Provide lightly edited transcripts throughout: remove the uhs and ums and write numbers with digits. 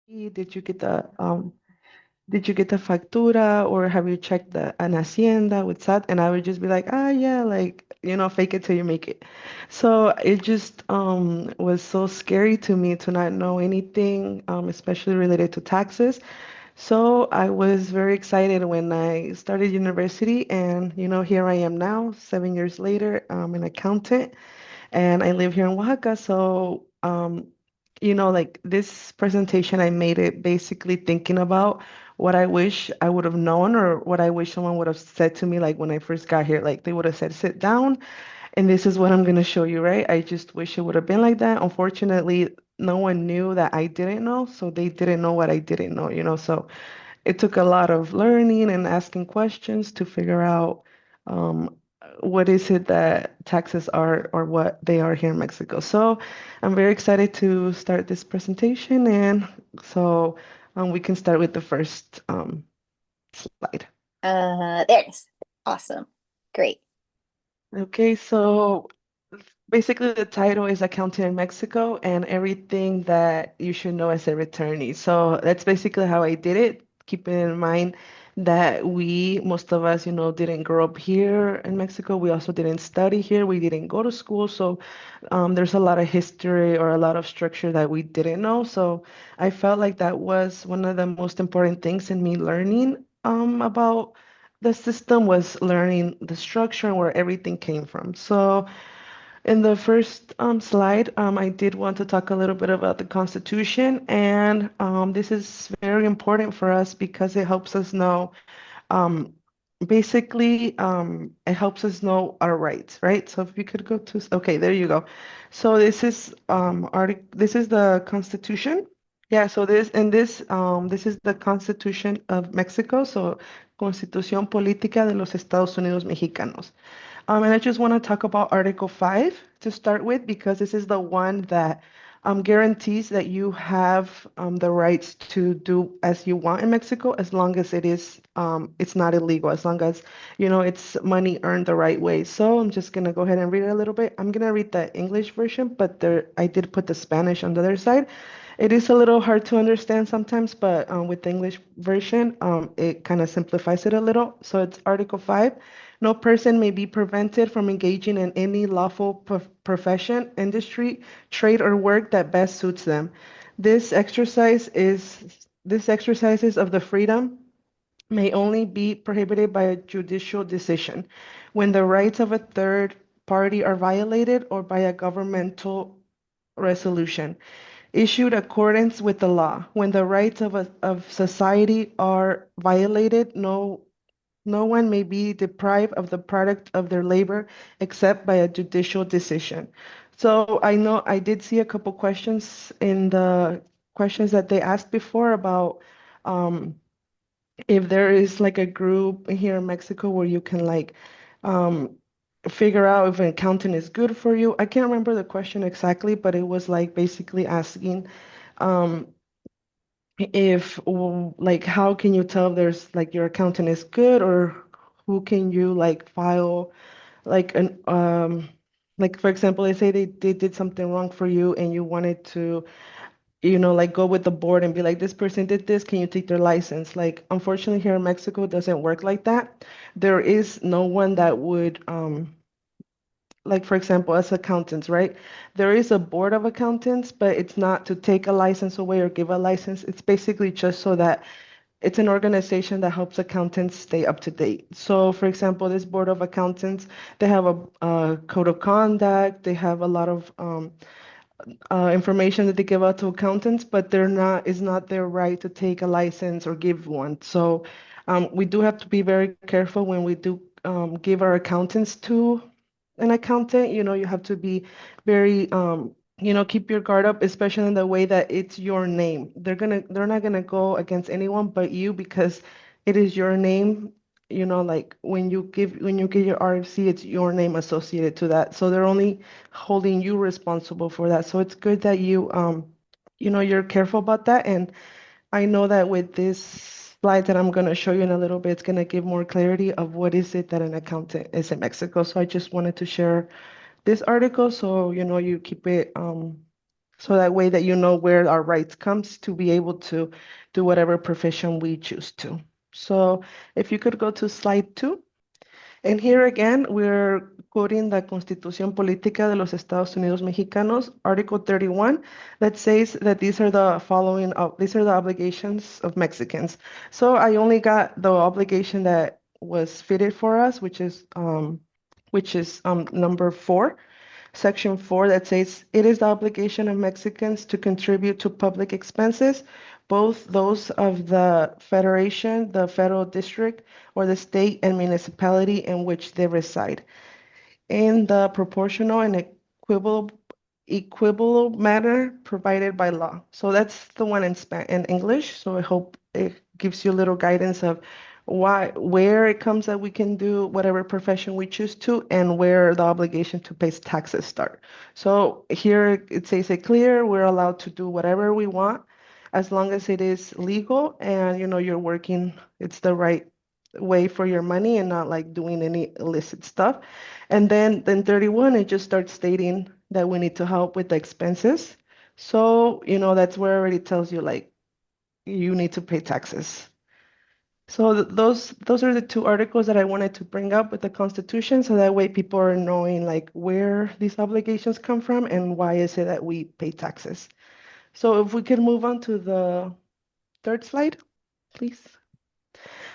Did you get the factura, or have you checked the an hacienda with SAT? And I would just be like, ah, yeah, like, fake it till you make it. So it just was so scary to me to not know anything, especially related to taxes. So I was very excited when I started university, and here I am now, 7 years later. I'm an accountant, and I live here in Oaxaca. So, like this presentation, I made it basically thinking about what I wish I would have known, or what I wish someone would have said to me, like when I first got here. Like they would have said, sit down, and this is what I'm going to show you, right? I just wish it would have been like that. Unfortunately, no one knew that I didn't know, so they didn't know what I didn't know. So it took a lot of learning and asking questions to figure out um, what is it that taxes are, or what they are here in Mexico. So I'm very excited to start this presentation, and so we can start with the first slide. There it is. Awesome. Great. Okay, so basically the title is Accounting in Mexico and everything that you should know as a returnee. So that's basically how I did it, keeping in mind that most of us, didn't grow up here in Mexico. We also didn't study here. We didn't go to school. So there's a lot of history or a lot of structure that we didn't know. So I felt like that was one of the most important things in me learning about the system, was learning the structure and where everything came from. So in the first slide, I did want to talk a little bit about the Constitution, and this is very important for us because it helps us know, um, basically, it helps us know our rights, right? So if you could go to, okay, there you go. So this is the Constitution. Yeah, so this is the Constitution of Mexico, so Constitución Política de los Estados Unidos Mexicanos. And I just want to talk about Article 5 to start with, because this is the one that guarantees that you have the rights to do as you want in Mexico, as long as it's not illegal, as long as, it's money earned the right way. So I'm just going to go ahead and read it a little bit. I'm going to read the English version, but I did put the Spanish on the other side. It is a little hard to understand sometimes, but with the English version, it kind of simplifies it a little. So it's Article 5. No person may be prevented from engaging in any lawful profession, industry, trade, or work that best suits them. This exercise is this exercises of the freedom may only be prohibited by a judicial decision when the rights of a third party are violated, or by a governmental resolution issued accordance with the law. When the rights of society are violated, no one may be deprived of the product of their labor except by a judicial decision. So I know I did see a couple questions in the questions that they asked before about um, if there is like a group here in Mexico where you can like um, figure out if an accountant is good for you. I can't remember the question exactly, but it was like basically asking um, if like how can you tell if there's like your accountant is good, or who can you like file like an like for example, they say they did something wrong for you and you wanted to like go with the board and be like, this person did this, can you take their license? Like unfortunately here in Mexico it doesn't work like that. There is no one that would like for example, as accountants, right? There is a board of accountants, but it's not to take a license away or give a license. It's basically just so that it's an organization that helps accountants stay up to date. So, for example, this board of accountants, they have a code of conduct. They have a lot of information that they give out to accountants, but it's not their right to take a license or give one. So, we do have to be very careful when we do give our accountants to an accountant. You have to be very keep your guard up, especially in the way that it's your name. They're not gonna go against anyone but you, because it is your name. Like when you get your RFC, it's your name associated to that. So they're only holding you responsible for that. So it's good that you're careful about that. And I know that with this slide that I'm going to show you in a little bit, it's going to give more clarity of what is it that an accountant is in Mexico. So I just wanted to share this article so you keep it So that way that you know where our rights comes to be able to do whatever profession we choose to. So if you could go to slide 2. And here again, we're quoting the Constitución Política de los Estados Unidos Mexicanos, Article 31, that says that these are the following, these are the obligations of Mexicans. So I only got the obligation that was fitted for us, which is number 4. Section 4 that says it is the obligation of Mexicans to contribute to public expenses, both those of the federation, the federal district, or the state and municipality in which they reside, in the proportional and equitable manner provided by law. So that's the one in English. So I hope it gives you a little guidance of where it comes that we can do whatever profession we choose to, and where the obligation to pay taxes start. So here it says it clear, we're allowed to do whatever we want as long as it is legal and you're working, it's the right way for your money and not like doing any illicit stuff. And then 31, it just starts stating that we need to help with the expenses. So, that's where it already tells you like you need to pay taxes. So those are the two articles that I wanted to bring up with the Constitution, so that way people are knowing like where these obligations come from and why is it that we pay taxes. So if we could move on to the third slide, please.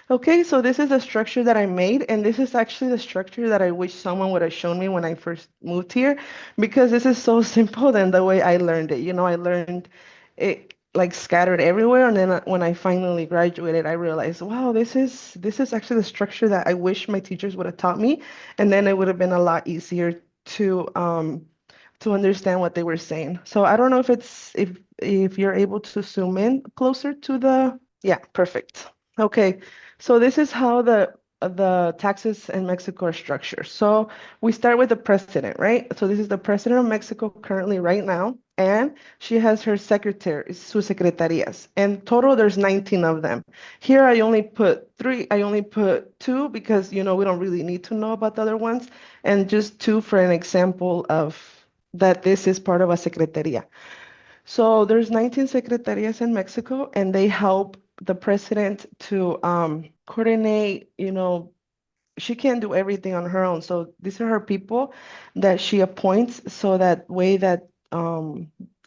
Okay, so this is the structure that I made, and this is actually the structure that I wish someone would have shown me when I first moved here, because this is so simple than the way I learned it. I learned it like scattered everywhere, and then when I finally graduated, I realized, wow, this is actually the structure that I wish my teachers would have taught me, and then it would have been a lot easier to understand what they were saying. So I don't know if you're able to zoom in closer to the, yeah, perfect. Okay, so this is how the taxes in Mexico are structured. So we start with the president, right? So this is the president of Mexico currently right now, and she has her secretaries, sus secretarías. And total, there's 19 of them. Here I only put 3, I only put 2 because, we don't really need to know about the other ones, and just 2 for an example of that this is part of a secretaría. So there's 19 secretarias in Mexico, and they help the president to coordinate, she can't do everything on her own. So these are her people that she appoints so that way that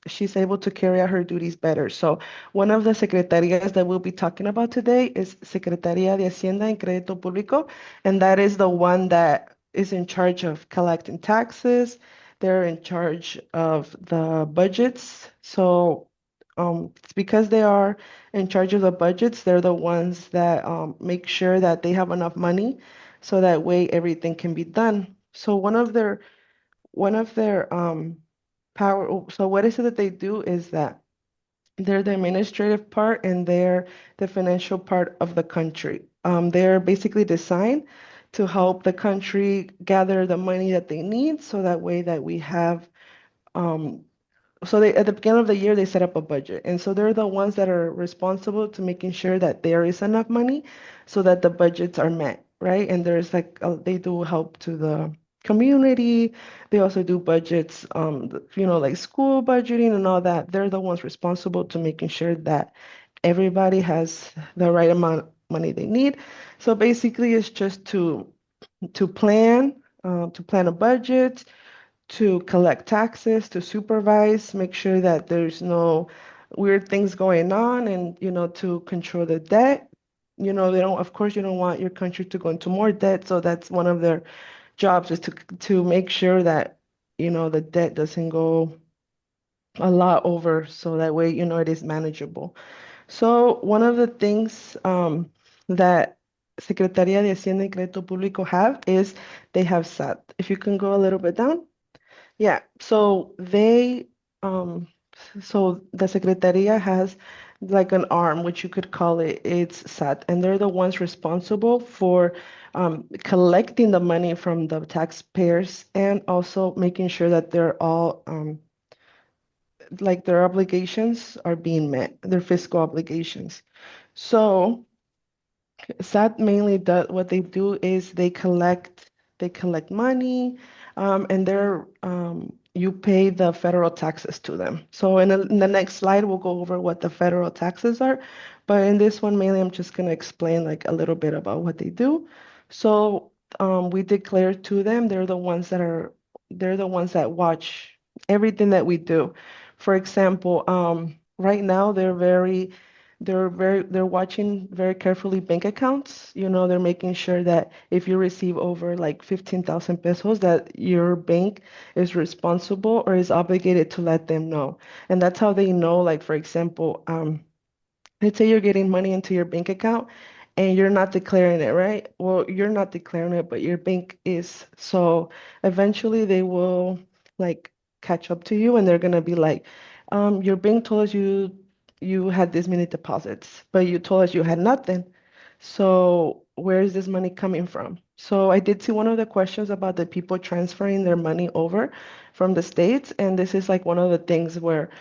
she's able to carry out her duties better. So one of the secretarias that we'll be talking about today is Secretaría de Hacienda y Crédito Público, and that is the one that is in charge of collecting taxes. They're in charge of the budgets. So it's because they are in charge of the budgets, they're the ones that make sure that they have enough money so that way everything can be done. So one of their power, so what is it that they do is that they're the administrative part and they're the financial part of the country. They're basically designed to help the country gather the money that they need so that way that we have um, so they at the beginning of the year they set up a budget, and so they're the ones that are responsible to making sure that there is enough money so that the budgets are met, right? And there's like they do help to the community. They also do budgets, like school budgeting and all that. They're the ones responsible to making sure that everybody has the right amount of money they need. So basically it's just to plan a budget, to collect taxes, to supervise, make sure that there's no weird things going on, and to control the debt. They don't, of course, you don't want your country to go into more debt, so that's one of their jobs is to make sure that the debt doesn't go a lot over, so that way it is manageable. So one of the things that Secretaría de Hacienda y Crédito Público have is they have SAT. If you can go a little bit down. Yeah, so the Secretaría has like an arm, which you could call it, it's SAT, and they're the ones responsible for collecting the money from the taxpayers and also making sure that they're all like their obligations are being met, their fiscal obligations. So SAT mainly does what they do is they collect money, and they're you pay the federal taxes to them. So in the next slide, we'll go over what the federal taxes are. But in this one, mainly, I'm just going to explain like a little bit about what they do. So we declare to them, they're the ones that watch everything that we do. For example, right now they're watching very carefully bank accounts. You know, they're making sure that if you receive over like 15,000 pesos, that your bank is responsible or is obligated to let them know. And that's how they know, like, for example, let's say you're getting money into your bank account and you're not declaring it, right? Well, you're not declaring it, but your bank is. So eventually they will like catch up to you and they're gonna be like, your bank told us you had this many deposits, but you told us you had nothing. So where is this money coming from? So I did see one of the questions about the people transferring their money over from the States, and this is like one of the things where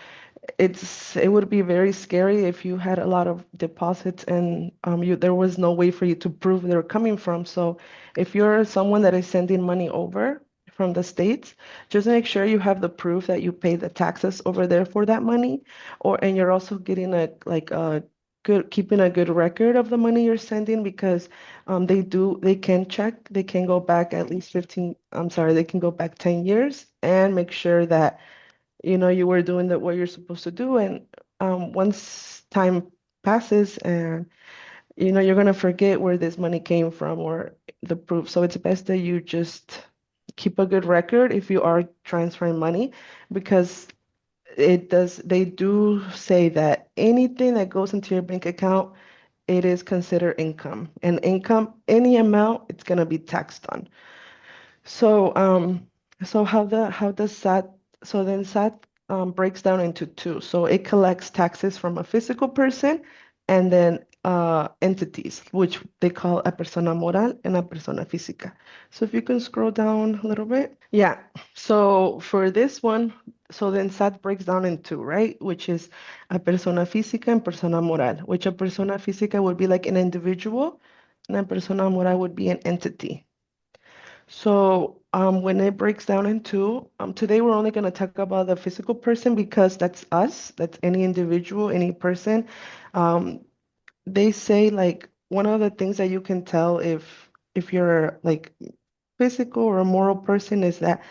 it would be very scary if you had a lot of deposits and there was no way for you to prove they're coming from. So if you're someone that is sending money over from the States, just make sure you have the proof that you pay the taxes over there for that money, and you're also getting a good keeping a good record of the money you're sending because they can check, they can go back at least 15, I'm sorry, they can go back 10 years and make sure that you were doing what you're supposed to do. And once time passes and, you're going to forget where this money came from or the proof. So it's best that you just keep a good record if you are transferring money because they do say that anything that goes into your bank account, it is considered income. And income, any amount, it's going to be taxed on. So, how does SAT, so then SAT breaks down into two. So it collects taxes from a physical person and then entities, which they call a persona moral and a persona física. So if you can scroll down a little bit. Yeah. So for this one, so then SAT breaks down in two, right? Which is a persona física and persona moral, which a persona física would be like an individual and a persona moral would be an entity. So when it breaks down into, today we're only going to talk about the physical person because that's us, that's any individual, any person. Um, they say like one of the things that you can tell if you're like physical or a moral person is that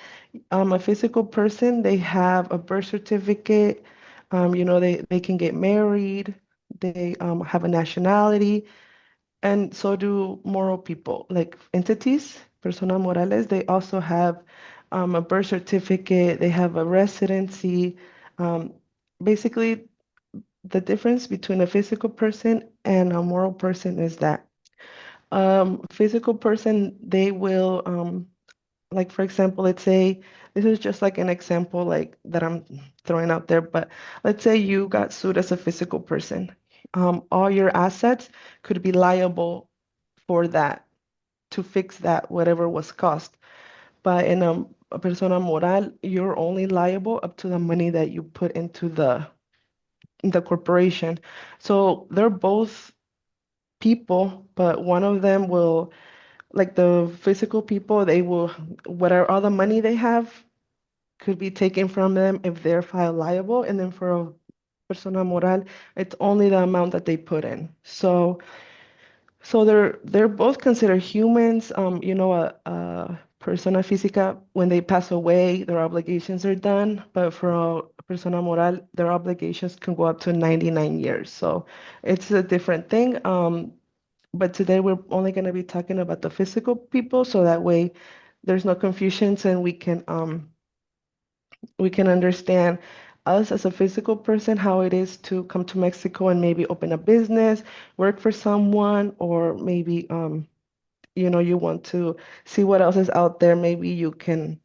a physical person, they have a birth certificate, they can get married, they have a nationality, and so do moral people, like entities, personas morales. They also have a birth certificate, they have a residency. Um, Basically, the difference between a physical person and a moral person is that physical person, they will, like for example, let's say, this is just like an example like that I'm throwing out there, but let's say you got sued as a physical person. All your assets could be liable for that, to fix that, whatever was cost. But in a persona moral, you're only liable up to the money that you put into the corporation. So they're both people, but one of them will, like the physical people, they will, whatever all the money they have could be taken from them if they're filed liable. And then for a persona moral, it's only the amount that they put in. So they're both considered humans. A persona física, when they pass away, their obligations are done. But for a persona moral, their obligations can go up to 99 years. So it's a different thing. But today we're only going to be talking about the physical people, so that way there's no confusions and we can understand us as a physical person, how it is to come to Mexico and maybe open a business, work for someone, or maybe you want to see what else is out there. Maybe you can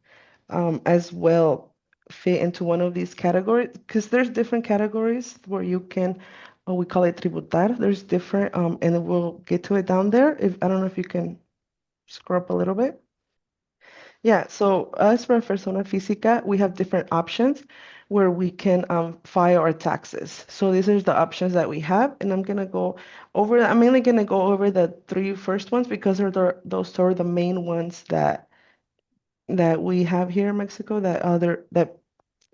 as well fit into one of these categories because there's different categories where you can, we call it tributar. There's different, and we'll get to it down there. If I don't know if you can scroll up a little bit. Yeah, so as for persona física, we have different options where we can file our taxes. So these are the options that we have, and I'm mainly gonna go over the three first ones because those are the main ones that that we have here in Mexico, that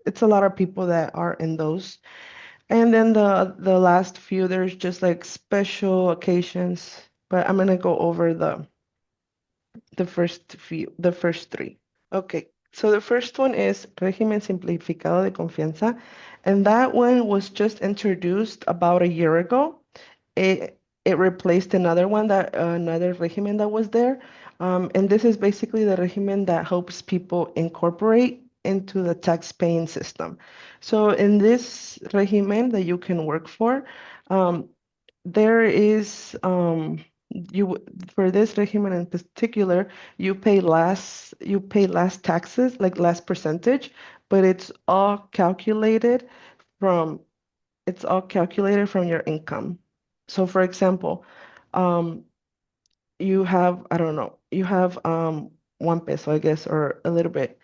it's a lot of people that are in those. And then the last few, there's just like special occasions, but I'm gonna go over the first three. Okay, so the first one is Régimen Simplificado de Confianza, and that one was just introduced about a year ago. It replaced another one another regimen that was there, and this is basically the regimen that helps people incorporate into the tax paying system. So in this regimen that you can work for, um, there is for this regimen in particular, you pay less taxes, like less percentage, but from it's all calculated from your income. So for example, um, you have, I don't know, you have 1 peso, I guess, or a little bit.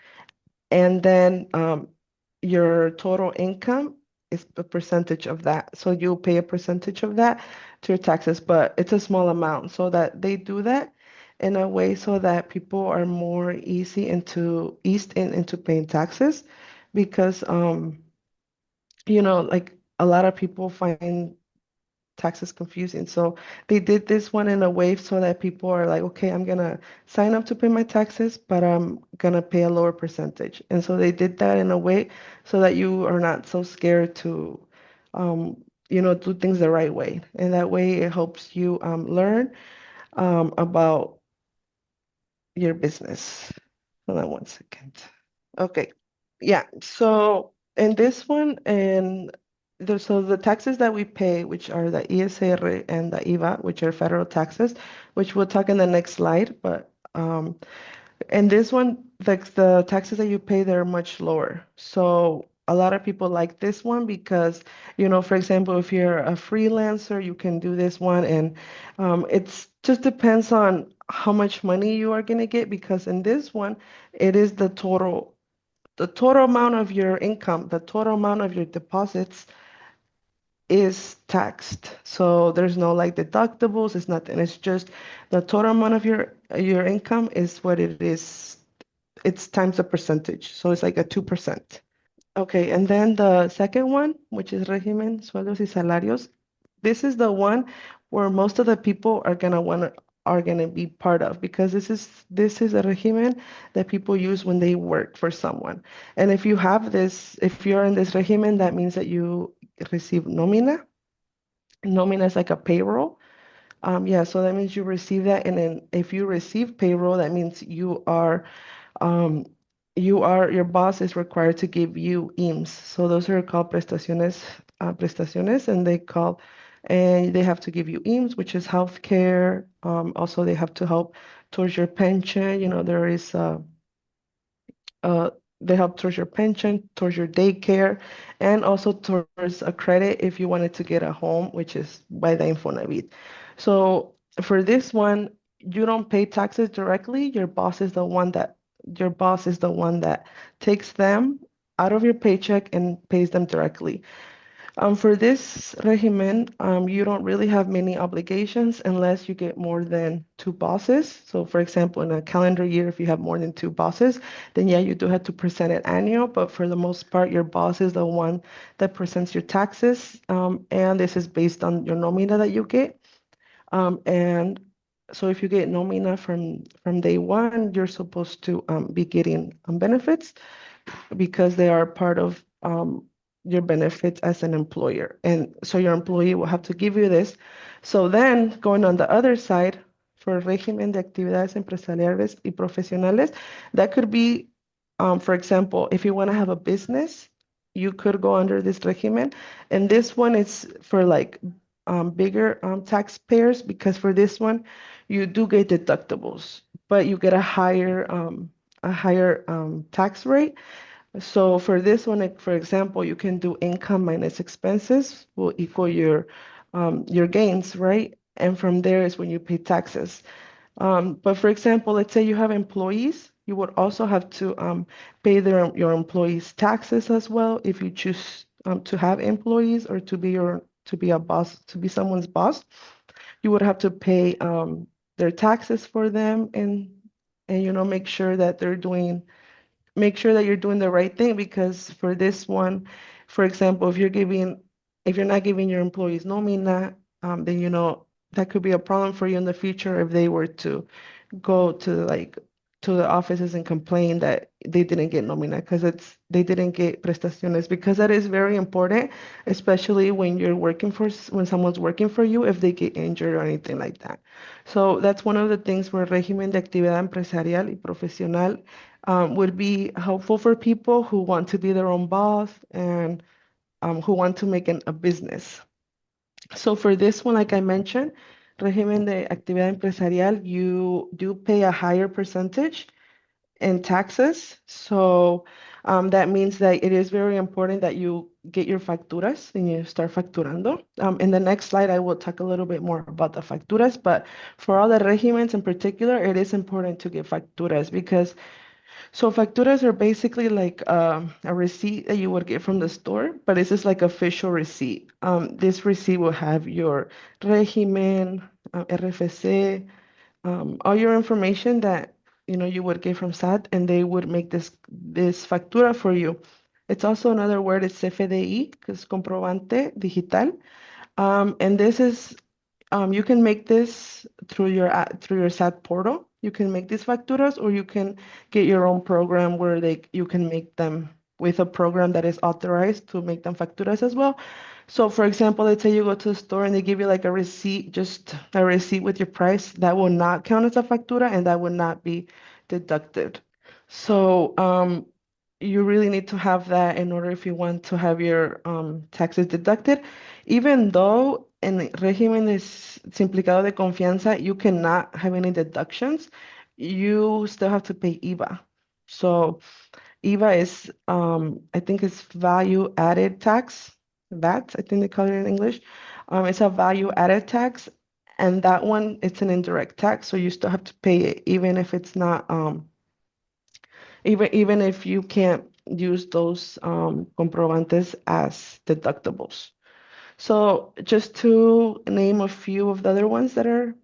And then your total income is a percentage of that. So you pay a percentage of that to your taxes, but it's a small amount. So that they do that in a way so that people are more eased into paying taxes because like a lot of people find taxes confusing. So they did this one in a way so that people are like, okay, I'm gonna sign up to pay my taxes, but I'm gonna pay a lower percentage. And so they did that in a way so that you are not so scared to, do things the right way. And that way it helps you learn about your business. Hold on 1 second. Okay. Yeah. So in this one, so the taxes that we pay, which are the ESR and the IVA, which are federal taxes, which we'll talk in the next slide. But in this one, like the taxes that you pay, they're much lower. So a lot of people like this one because, for example, if you're a freelancer, you can do this one, and it's just depends on how much money you are gonna get because in this one, it is the total amount of your income, the total amount of your deposits is taxed. So there's no like deductibles, it's nothing. It's just the total amount of your income is what it is. It's times a percentage. So it's like a 2%. Okay, and then the second one, which is régimen, sueldos y salarios. This is the one where most of the people are gonna be part of because this is a régimen that people use when they work for someone. And if you're in this régimen, that means that you receive nómina. Nómina is like a payroll. Yeah, so that means you receive that, and then if you receive payroll, that means um, your boss is required to give you IMSS. So those are called prestaciones, and they have to give you IMSS, which is health care. Also, they have to help towards your pension. Uh, they help towards your pension, towards your daycare, and also towards a credit if you wanted to get a home, which is by the Infonavit. So for this one, you don't pay taxes directly. Your boss is the one that takes them out of your paycheck and pays them directly. For this regimen, you don't really have many obligations unless you get more than two bosses. So, for example, in a calendar year, if you have more than two bosses, then yeah, you do have to present it annual. But for the most part, your boss is the one that presents your taxes, and this is based on your nomina that you get. And so, if you get nomina from day one, you're supposed to be getting benefits because they are part of your benefits as an employer. And so your employee will have to give you this. So then going on the other side, for régimen de actividades empresariales y profesionales, that could be, for example, if you want to have a business, you could go under this régimen. And this one is for like bigger taxpayers because for this one, you do get deductibles, but you get a higher tax rate. So for this one, like, for example, you can do income minus expenses will equal your gains, right? And from there is when you pay taxes. But for example, let's say you have employees, you would also have to pay your employees taxes as well if you choose to have employees or to be a boss, to be someone's boss. You would have to pay their taxes for them, and make sure that you're doing the right thing, because for this one, for example, if you're not giving your employees nómina, then that could be a problem for you in the future if they were to go to the offices and complain that they didn't get nómina because they didn't get prestaciones, because that is very important, especially when when someone's working for you, if they get injured or anything like that. So that's one of the things where régimen de actividad empresarial y profesional would be helpful for people who want to be their own boss and who want to make a business. So for this one, like I mentioned, régimen de actividad empresarial, you do pay a higher percentage in taxes. So that means that it is very important that you get your facturas and you start facturando. In the next slide, I will talk a little bit more about the facturas, but for all the regimens in particular, it is important to get facturas, because facturas are basically like a receipt that you would get from the store, but this is like official receipt. This receipt will have your régimen, RFC, all your information that you would get from SAT, and they would make this factura for you. It's also another word is CFDI, because comprobante digital. And this is you can make this through your SAT portal. You can make these facturas, or you can get your own program where you can make them with a program that is authorized to make them facturas as well. So, for example, let's say you go to the store and they give you like a receipt, just a receipt with your price. That will not count as a factura, and that would not be deducted. So, you really need to have that in order if you want to have your taxes deducted. Even though en regímenes simplificado de confianza, you cannot have any deductions, you still have to pay IVA. So IVA is, I think it's value added tax, VAT, I think they call it in English. It's a value added tax, and that one, it's an indirect tax, so you still have to pay it, even if it's not, even if you can't use those comprobantes as deductibles. So just to name a few of the other ones that are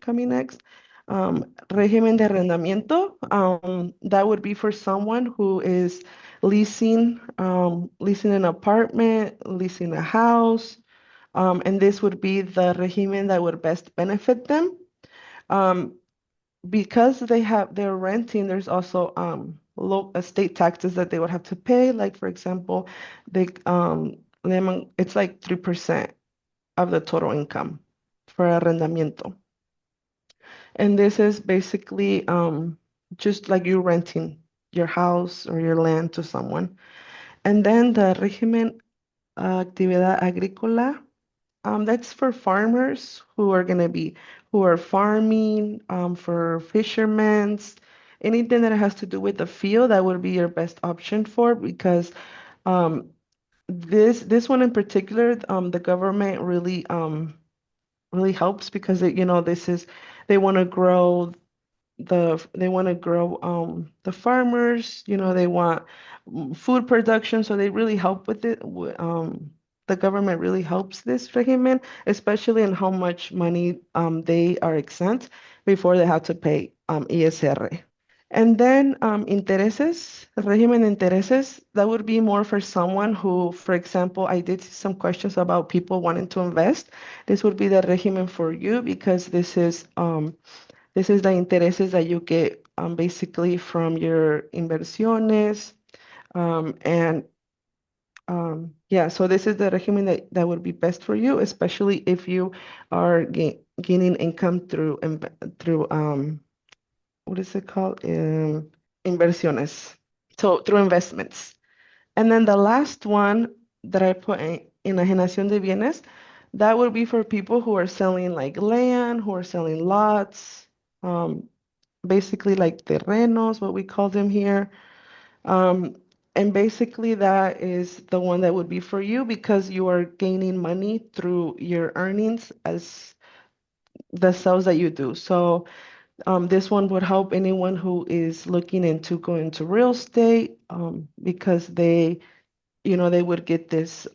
coming next, régimen de arrendamiento, that would be for someone who is leasing an apartment, leasing a house, and this would be the régimen that would best benefit them. Um, because they're renting, there's also low state taxes that they would have to pay. Like for example, it's like 3% of the total income for arrendamiento. And this is basically just like you renting your house or your land to someone. And then the régimen actividad agrícola, that's for farmers who are farming, for fishermen, anything that has to do with the field, that would be your best option for, because um, this one in particular, the government really helps, because this is they want to grow the farmers, they want food production, so they really help with it. The government really helps this régimen, especially in how much money they are exempt before they have to pay ISR. And then intereses, régimen de intereses, that would be more for someone who, for example, I did see some questions about people wanting to invest. This would be the régimen for you, because this is the intereses that you get basically from your inversiones. And yeah, so this is the regimen that would be best for you, especially if you are gaining income through what is it called? Inversiones. So through investments. And then the last one that I put in enajenación de bienes, that would be for people who are selling like land, who are selling lots, um, basically like terrenos, what we call them here. Um, and basically that is the one that would be for you, because you are gaining money through your earnings as the sales that you do. So this one would help anyone who is looking into going to real estate, because they would get this,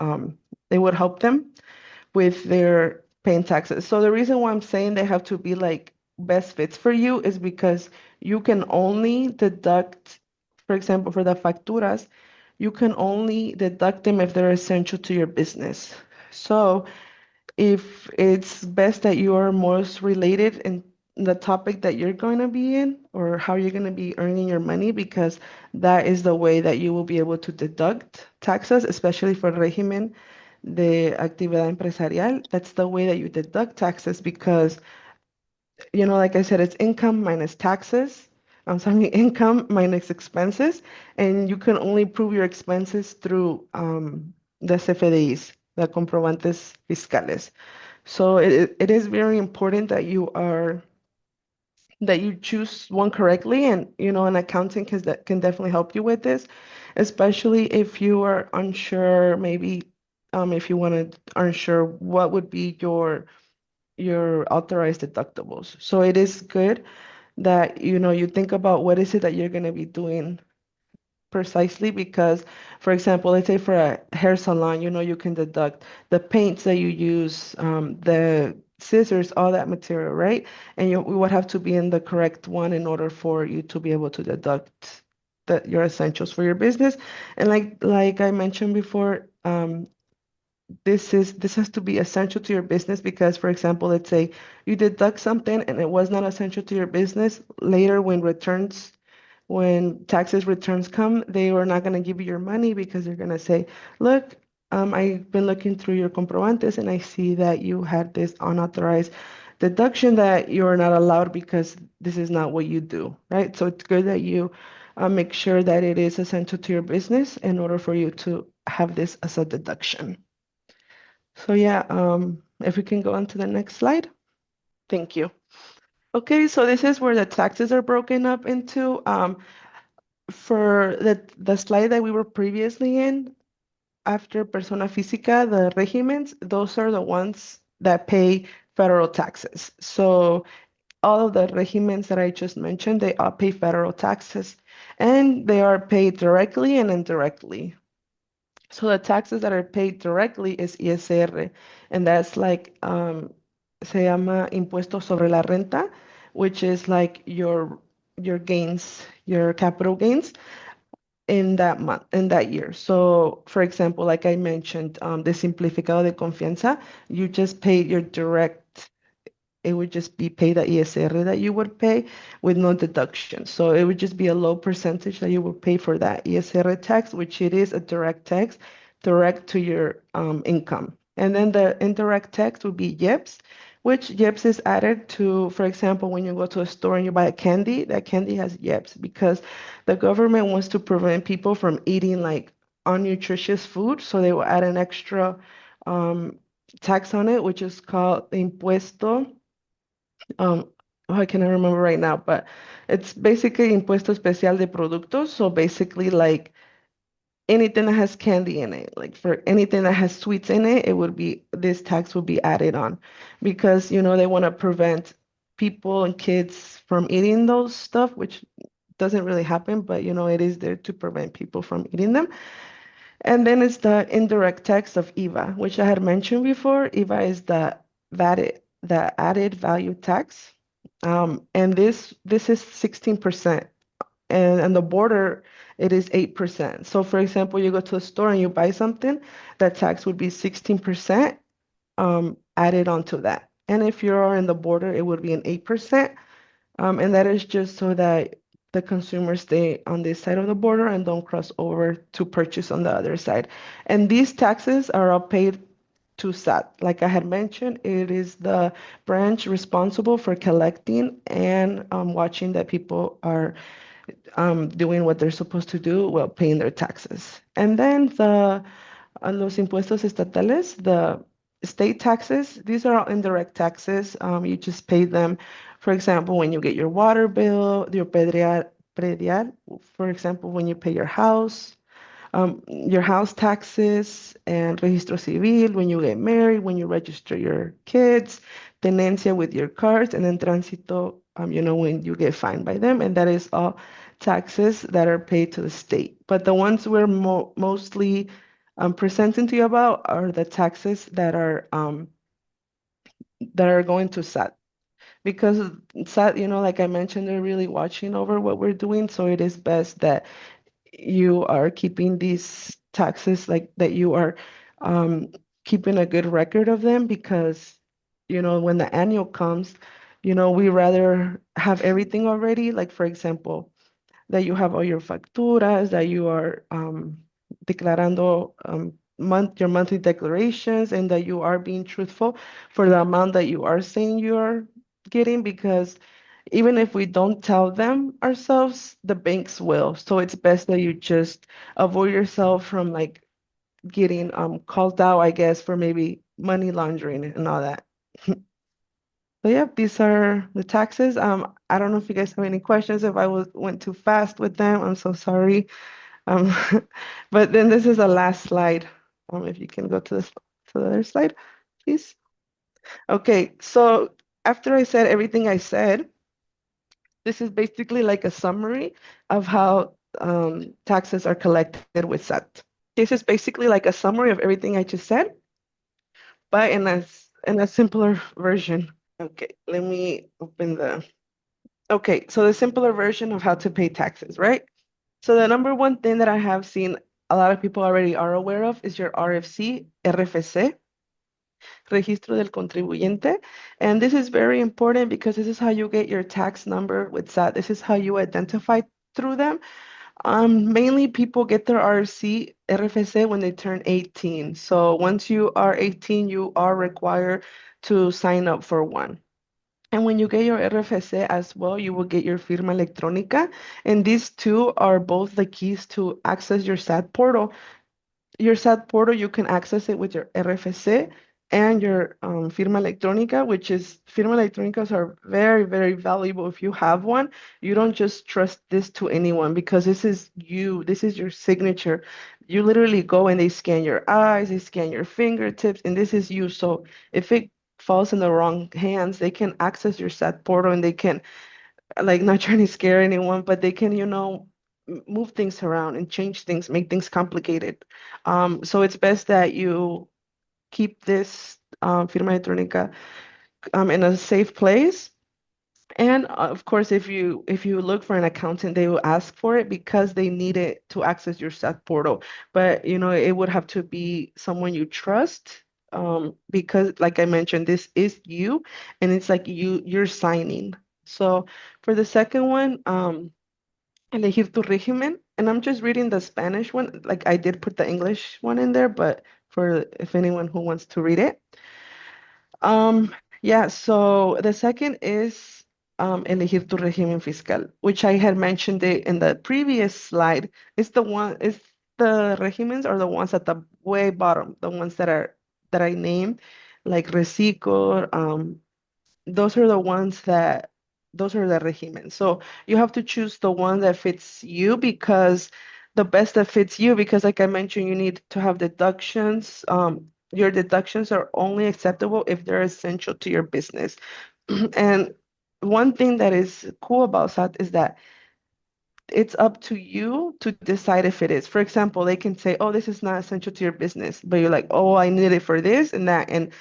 they would help them with their paying taxes. So the reason why I'm saying they have to be like best fits for you is because you can only deduct, for example, for the facturas, you can only deduct them if they're essential to your business. So if it's best that you are most related in the topic that you're going to be in or how you're going to be earning your money, because that is the way that you will be able to deduct taxes, especially for régimen de actividad empresarial. That's the way that you deduct taxes because, like I said, it's income minus taxes. I'm sorry, income minus expenses, and you can only prove your expenses through the CFDIs, the comprobantes fiscales. So it is very important that you choose one correctly, and an accountant can definitely help you with this, especially if you are unsure, maybe if you want to unsure what would be your authorized deductibles. So it is good that you think about what is it that you're going to be doing precisely because, for example, let's say for a hair salon, you can deduct the paints that you use, the scissors, all that material, right? And we would have to be in the correct one in order for you to be able to deduct your essentials for your business. And like I mentioned before, this has to be essential to your business because, for example, let's say you deduct something and it was not essential to your business. Later, when taxes returns come, they are not going to give you your money because they're going to say, look, I've been looking through your comprobantes and I see that you had this unauthorized deduction that you're not allowed because this is not what you do, right? So it's good that you make sure that it is essential to your business in order for you to have this as a deduction. So yeah, if we can go on to the next slide. Thank you. Okay, so this is where the taxes are broken up into. For the slide that we were previously in, after persona física, the regimens, those are the ones that pay federal taxes. So all of the regimens that I just mentioned, they all pay federal taxes, and they are paid directly and indirectly. So the taxes that are paid directly is ISR, and that's like se llama impuesto sobre la renta, which is like your gains, your capital gains in that month, in that year. So, for example, like I mentioned, the simplificado de confianza, you just pay your direct, it would just be pay the ISR that you would pay with no deduction. So it would just be a low percentage that you would pay for that ISR tax, which it is a direct tax, direct to your income. And then the indirect tax would be YEPS, which YEPS is added to, for example, when you go to a store and you buy a candy, that candy has YEPS because the government wants to prevent people from eating like unnutritious food. So they will add an extra tax on it, which is called impuesto um, I cannot remember right now, but it's basically impuesto especial de productos. So basically, like anything that has candy in it, like for anything that has sweets in it, this tax would be added on because they want to prevent people and kids from eating those stuff, which doesn't really happen, but it is there to prevent people from eating them. And then it's the indirect tax of IVA, which I had mentioned before. IVA is the added value tax. And this is 16%. And the border, it is 8%. So for example, you go to a store and you buy something, that tax would be 16% added onto that. And if you're in the border, it would be an 8%. And that is just so that the consumers stay on this side of the border and don't cross over to purchase on the other side. And these taxes are all paid to SAT. Like I had mentioned, it is the branch responsible for collecting and watching that people are doing what they're supposed to do while paying their taxes. And then los impuestos estatales, the state taxes, these are all indirect taxes. You just pay them, for example, when you get your water bill, your predial, for example, when you pay your house taxes and registro civil, when you get married, when you register your kids, tenencia with your cars, and then tránsito, when you get fined by them. And that is all taxes that are paid to the state. But the ones we're mostly presenting to you about are the taxes that are going to SAT because sad, like I mentioned, they're really watching over what we're doing. So it is best that you are keeping these taxes, like that you are um, keeping a good record of them, because when the annual comes, we rather have everything already. Like, for example, that you have all your facturas, that you are declarando your monthly declarations, and that you are being truthful for the amount that you are saying you're getting, because even if we don't tell them ourselves, the banks will. So it's best that you just avoid yourself from like getting called out, I guess, for maybe money laundering and all that. So yeah, these are the taxes. I don't know if you guys have any questions. If I went too fast with them, I'm so sorry. Um, but then this is the last slide. If you can go to the other slide, please. Okay, so after I said everything I said, this is basically like a summary of how taxes are collected with SAT. This is basically like a summary of everything I just said, but in a simpler version. Okay, let me open the. Okay, so the simpler version of how to pay taxes, right? So the number one thing that I have seen a lot of people already are aware of is your RFC, RFC, Registro del Contribuyente. And this is very important because this is how you get your tax number with SAT. This is how you identify through them. Mainly people get their RFC, RFC when they turn 18. So once you are 18, you are required to sign up for one. And when you get your RFC as well, you will get your firma electrónica. And these two are both the keys to access your SAT portal. Your SAT portal, you can access it with your RFC and your firma electrónica, which is firma electrónicas are very, very valuable if you have one. You don't just trust this to anyone because this is you, this is your signature. You literally go and they scan your eyes, they scan your fingertips, and this is you. So if it falls in the wrong hands, they can access your SAT portal and they can, like, not trying to scare anyone, but they can, move things around and change things, make things complicated. So it's best that you keep this firma electrónica in a safe place. And of course, if you look for an accountant, they will ask for it because they need it to access your SAT portal. But it would have to be someone you trust, because, like I mentioned, this is you, and it's like you're signing. So for the second one, elegir tu régimen, and I'm just reading the Spanish one. Like, I did put the English one in there, but for if anyone who wants to read it. Yeah, so the second is elegir tu régimen fiscal, which I had mentioned it in the previous slide. It's the regimens are the ones at the way bottom, the ones that I named, like Recicor. Those are the ones that those are the regimens. So you have to choose the one that fits you, because the best that fits you, because like I mentioned, you need to have deductions. Your deductions are only acceptable if they're essential to your business. And one thing that is cool about SAT is that it's up to you to decide if it is. For example, they can say, oh, this is not essential to your business, but you're like, oh, I need it for this and that. And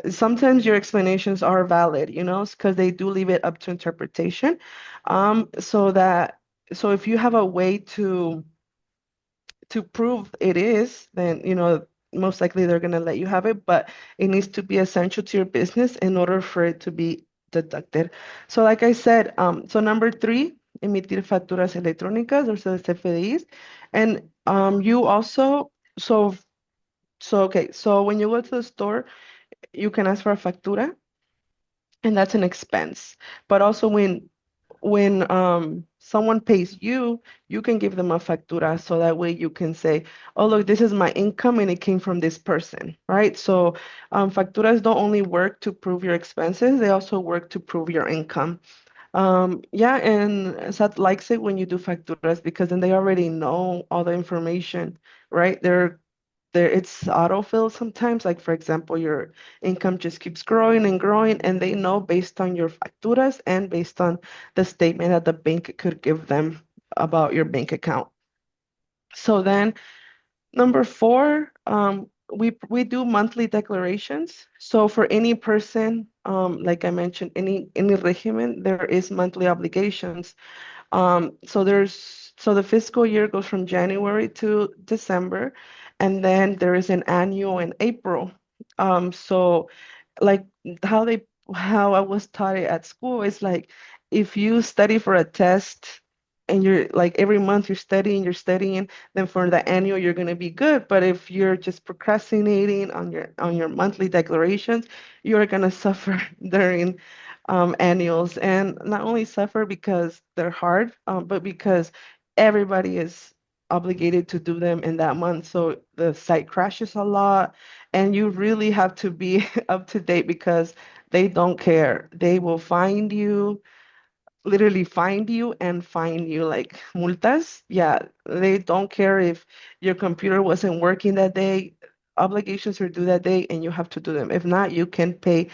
sometimes your explanations are valid, because they do leave it up to interpretation. So if you have a way to prove it is, then most likely they're gonna let you have it, but it needs to be essential to your business in order for it to be deducted. So like I said, so number three, emitir facturas electrónicas, or the CFDIs, and you also okay, so when you go to the store, you can ask for a factura, and that's an expense. But also when someone pays you, you can give them a factura, so that way you can say, oh, look, this is my income and it came from this person, right? So facturas don't only work to prove your expenses, they also work to prove your income. Yeah, and SAT likes it when you do facturas because then they already know all the information, right? It's autofill sometimes. Like, for example, your income just keeps growing and growing, and they know based on your facturas and based on the statement that the bank could give them about your bank account. So then number four, we do monthly declarations. So for any person, like I mentioned, any regimen, there is monthly obligations. So the fiscal year goes from January to December, and then there is an annual in April. So like how they how I was taught it at school is like if you study for a test and you're like every month you're studying, then for the annual you're gonna be good. But if you're just procrastinating on your monthly declarations, you're gonna suffer during annuals, and not only suffer because they're hard, but because everybody is obligated to do them in that month. So the site crashes a lot, and you really have to be up to date because they don't care. They will find you, literally find you and fine you like multas. Yeah, they don't care if your computer wasn't working that day. Obligations are due that day, and you have to do them. If not, you can pay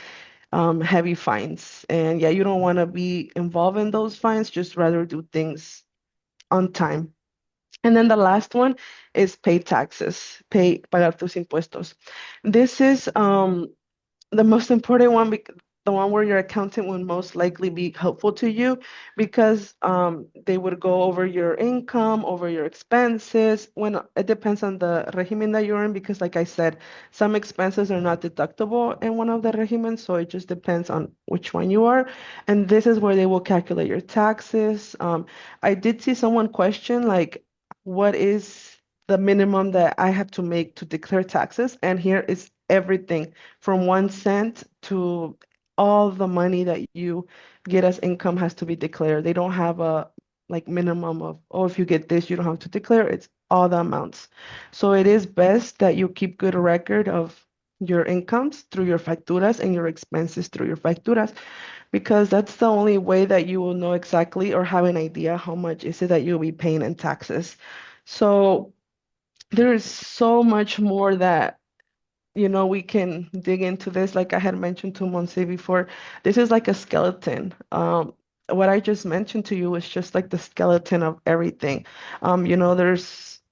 heavy fines. And yeah, you don't want to be involved in those fines, just rather do things on time. And then the last one is pay taxes, pagar tus impuestos. This is the most important one, the one where your accountant would most likely be helpful to you because they would go over your income, over your expenses. When it depends on the regimen that you're in, because like I said, some expenses are not deductible in one of the regimens, so it just depends on which one you are. And this is where they will calculate your taxes. I did see someone question like, what is the minimum that I have to make to declare taxes? And here is everything from 1 cent to all the money that you get as income has to be declared. They don't have a like minimum of, oh, if you get this, you don't have to declare. It's all the amounts. So it is best that you keep good record of your incomes through your facturas and your expenses through your facturas, because that's the only way that you will know exactly or have an idea how much is it that you'll be paying in taxes. So there is so much more that we can dig into this. Like I had mentioned to Monse before, this is like a skeleton. What I just mentioned to you is just like the skeleton of everything.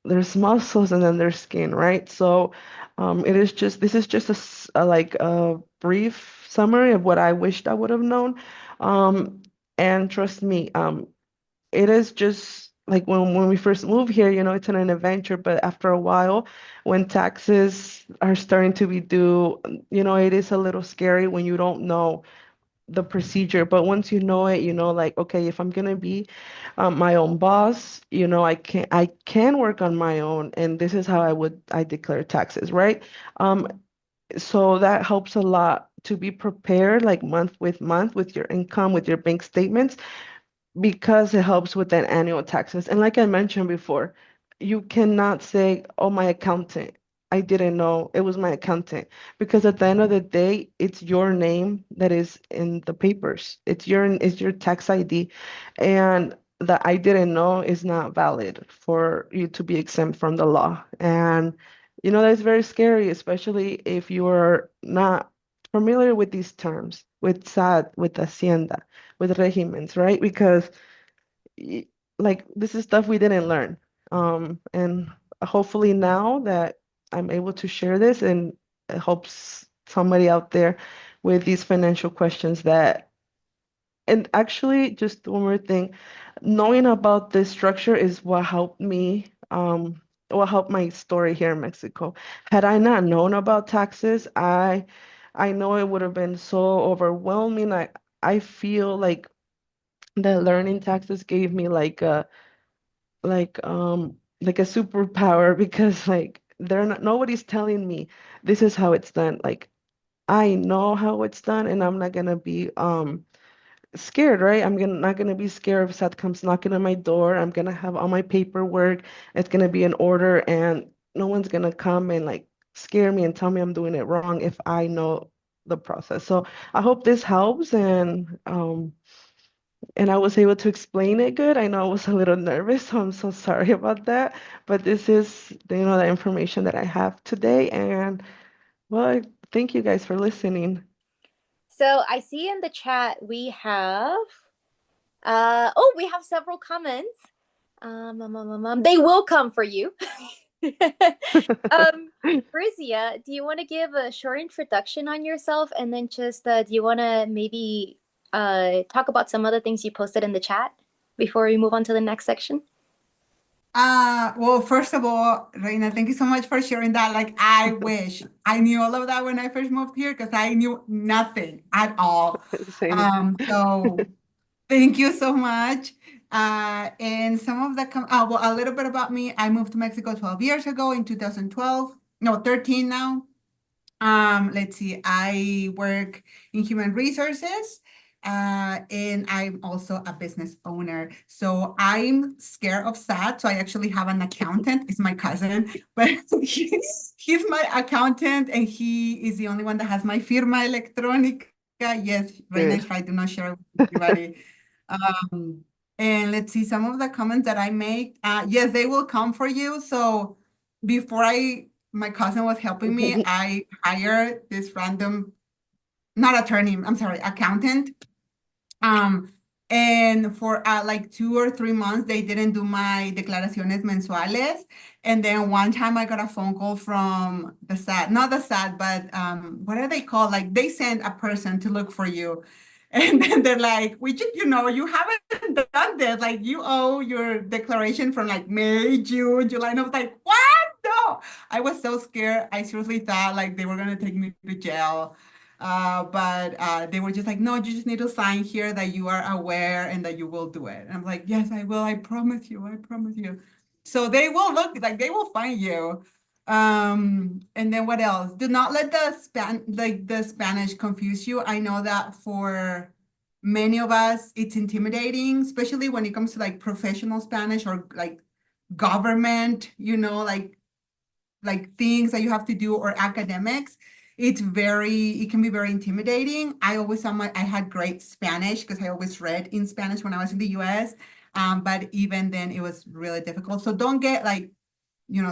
There's muscles and then there's skin, right? So this is just like a brief summary of what I wished I would have known. Um, and trust me, it is just like when we first move here, it's an adventure, but after a while, when taxes are starting to be due, it is a little scary when you don't know the procedure. But once you know it, like, okay, if I'm gonna be my own boss, I can work on my own, and this is how I declare taxes, right? Um, so that helps a lot to be prepared, like month with your income, with your bank statements, because it helps with that annual taxes. And like I mentioned before, you cannot say, oh, my accountant. I didn't know it was my accountant, because at the end of the day, it's your name that is in the papers. It's your tax ID. And the I didn't know is not valid for you to be exempt from the law. And that's very scary, especially if you are not familiar with these terms, with SAT, with Hacienda, with regimens, right? Because y- like this is stuff we didn't learn. And hopefully now that I'm able to share this, and it helps somebody out there with these financial questions that, and actually just one more thing, knowing about this structure is what helped me, what helped my story here in Mexico. Had I not known about taxes, I know it would have been so overwhelming. I feel like that learning taxes gave me like a superpower, because like they're not nobody's telling me this is how it's done. Like I know how it's done, and I'm not gonna be scared, right? Not gonna be scared if SAT comes knocking on my door. I'm gonna have all my paperwork. It's gonna be in order, and no one's gonna come and like scare me and tell me I'm doing it wrong if I know the process. So I hope this helps, and I was able to explain it good. I know I was a little nervous, so I'm so sorry about that. But this is, the information that I have today. And well, thank you guys for listening. So I see in the chat we have oh, we have several comments. They will come for you. Brizia, do you want to give a short introduction on yourself and then just do you want to maybe talk about some other things you posted in the chat before we move on to the next section? Well, first of all, Reina, thank you so much for sharing that. Like, I wish I knew all of that when I first moved here because I knew nothing at all. Same. So thank you so much. And some of the, well, a little bit about me. I moved to Mexico 12 years ago in 2012. No, 13 now. Let's see, I work in human resources, and I'm also a business owner. So I'm scared of SAT. So I actually have an accountant. It's my cousin, but he's my accountant, and he is the only one that has my firma electrónica. Yes, Reina Good. is right. Do not share with everybody. Um, and let's see some of the comments that I make. Yes, they will come for you. So before my cousin was helping me, I hired this random, not attorney, I'm sorry, accountant. And for like 2 or 3 months, they didn't do my declaraciones mensuales. And then one time I got a phone call from the SAT, not the SAT, but what are they called? Like they send a person to look for you. And then they're like, we just, you haven't done this. Like you owe your declaration from like May, June, July. And I was like, what? No. I was so scared. I seriously thought like they were going to take me to jail. But they were just like, no, you just need to sign here that you are aware and that you will do it. And I'm like, yes, I will. I promise you. I promise you. So they will look like they will find you. And then what else? Do not let the Spanish confuse you. I know that for many of us, it's intimidating, especially when it comes to like professional Spanish or like government, like things that you have to do or academics. It can be very intimidating. I always I had great Spanish because I always read in Spanish when I was in the US. But even then it was really difficult. So don't get like,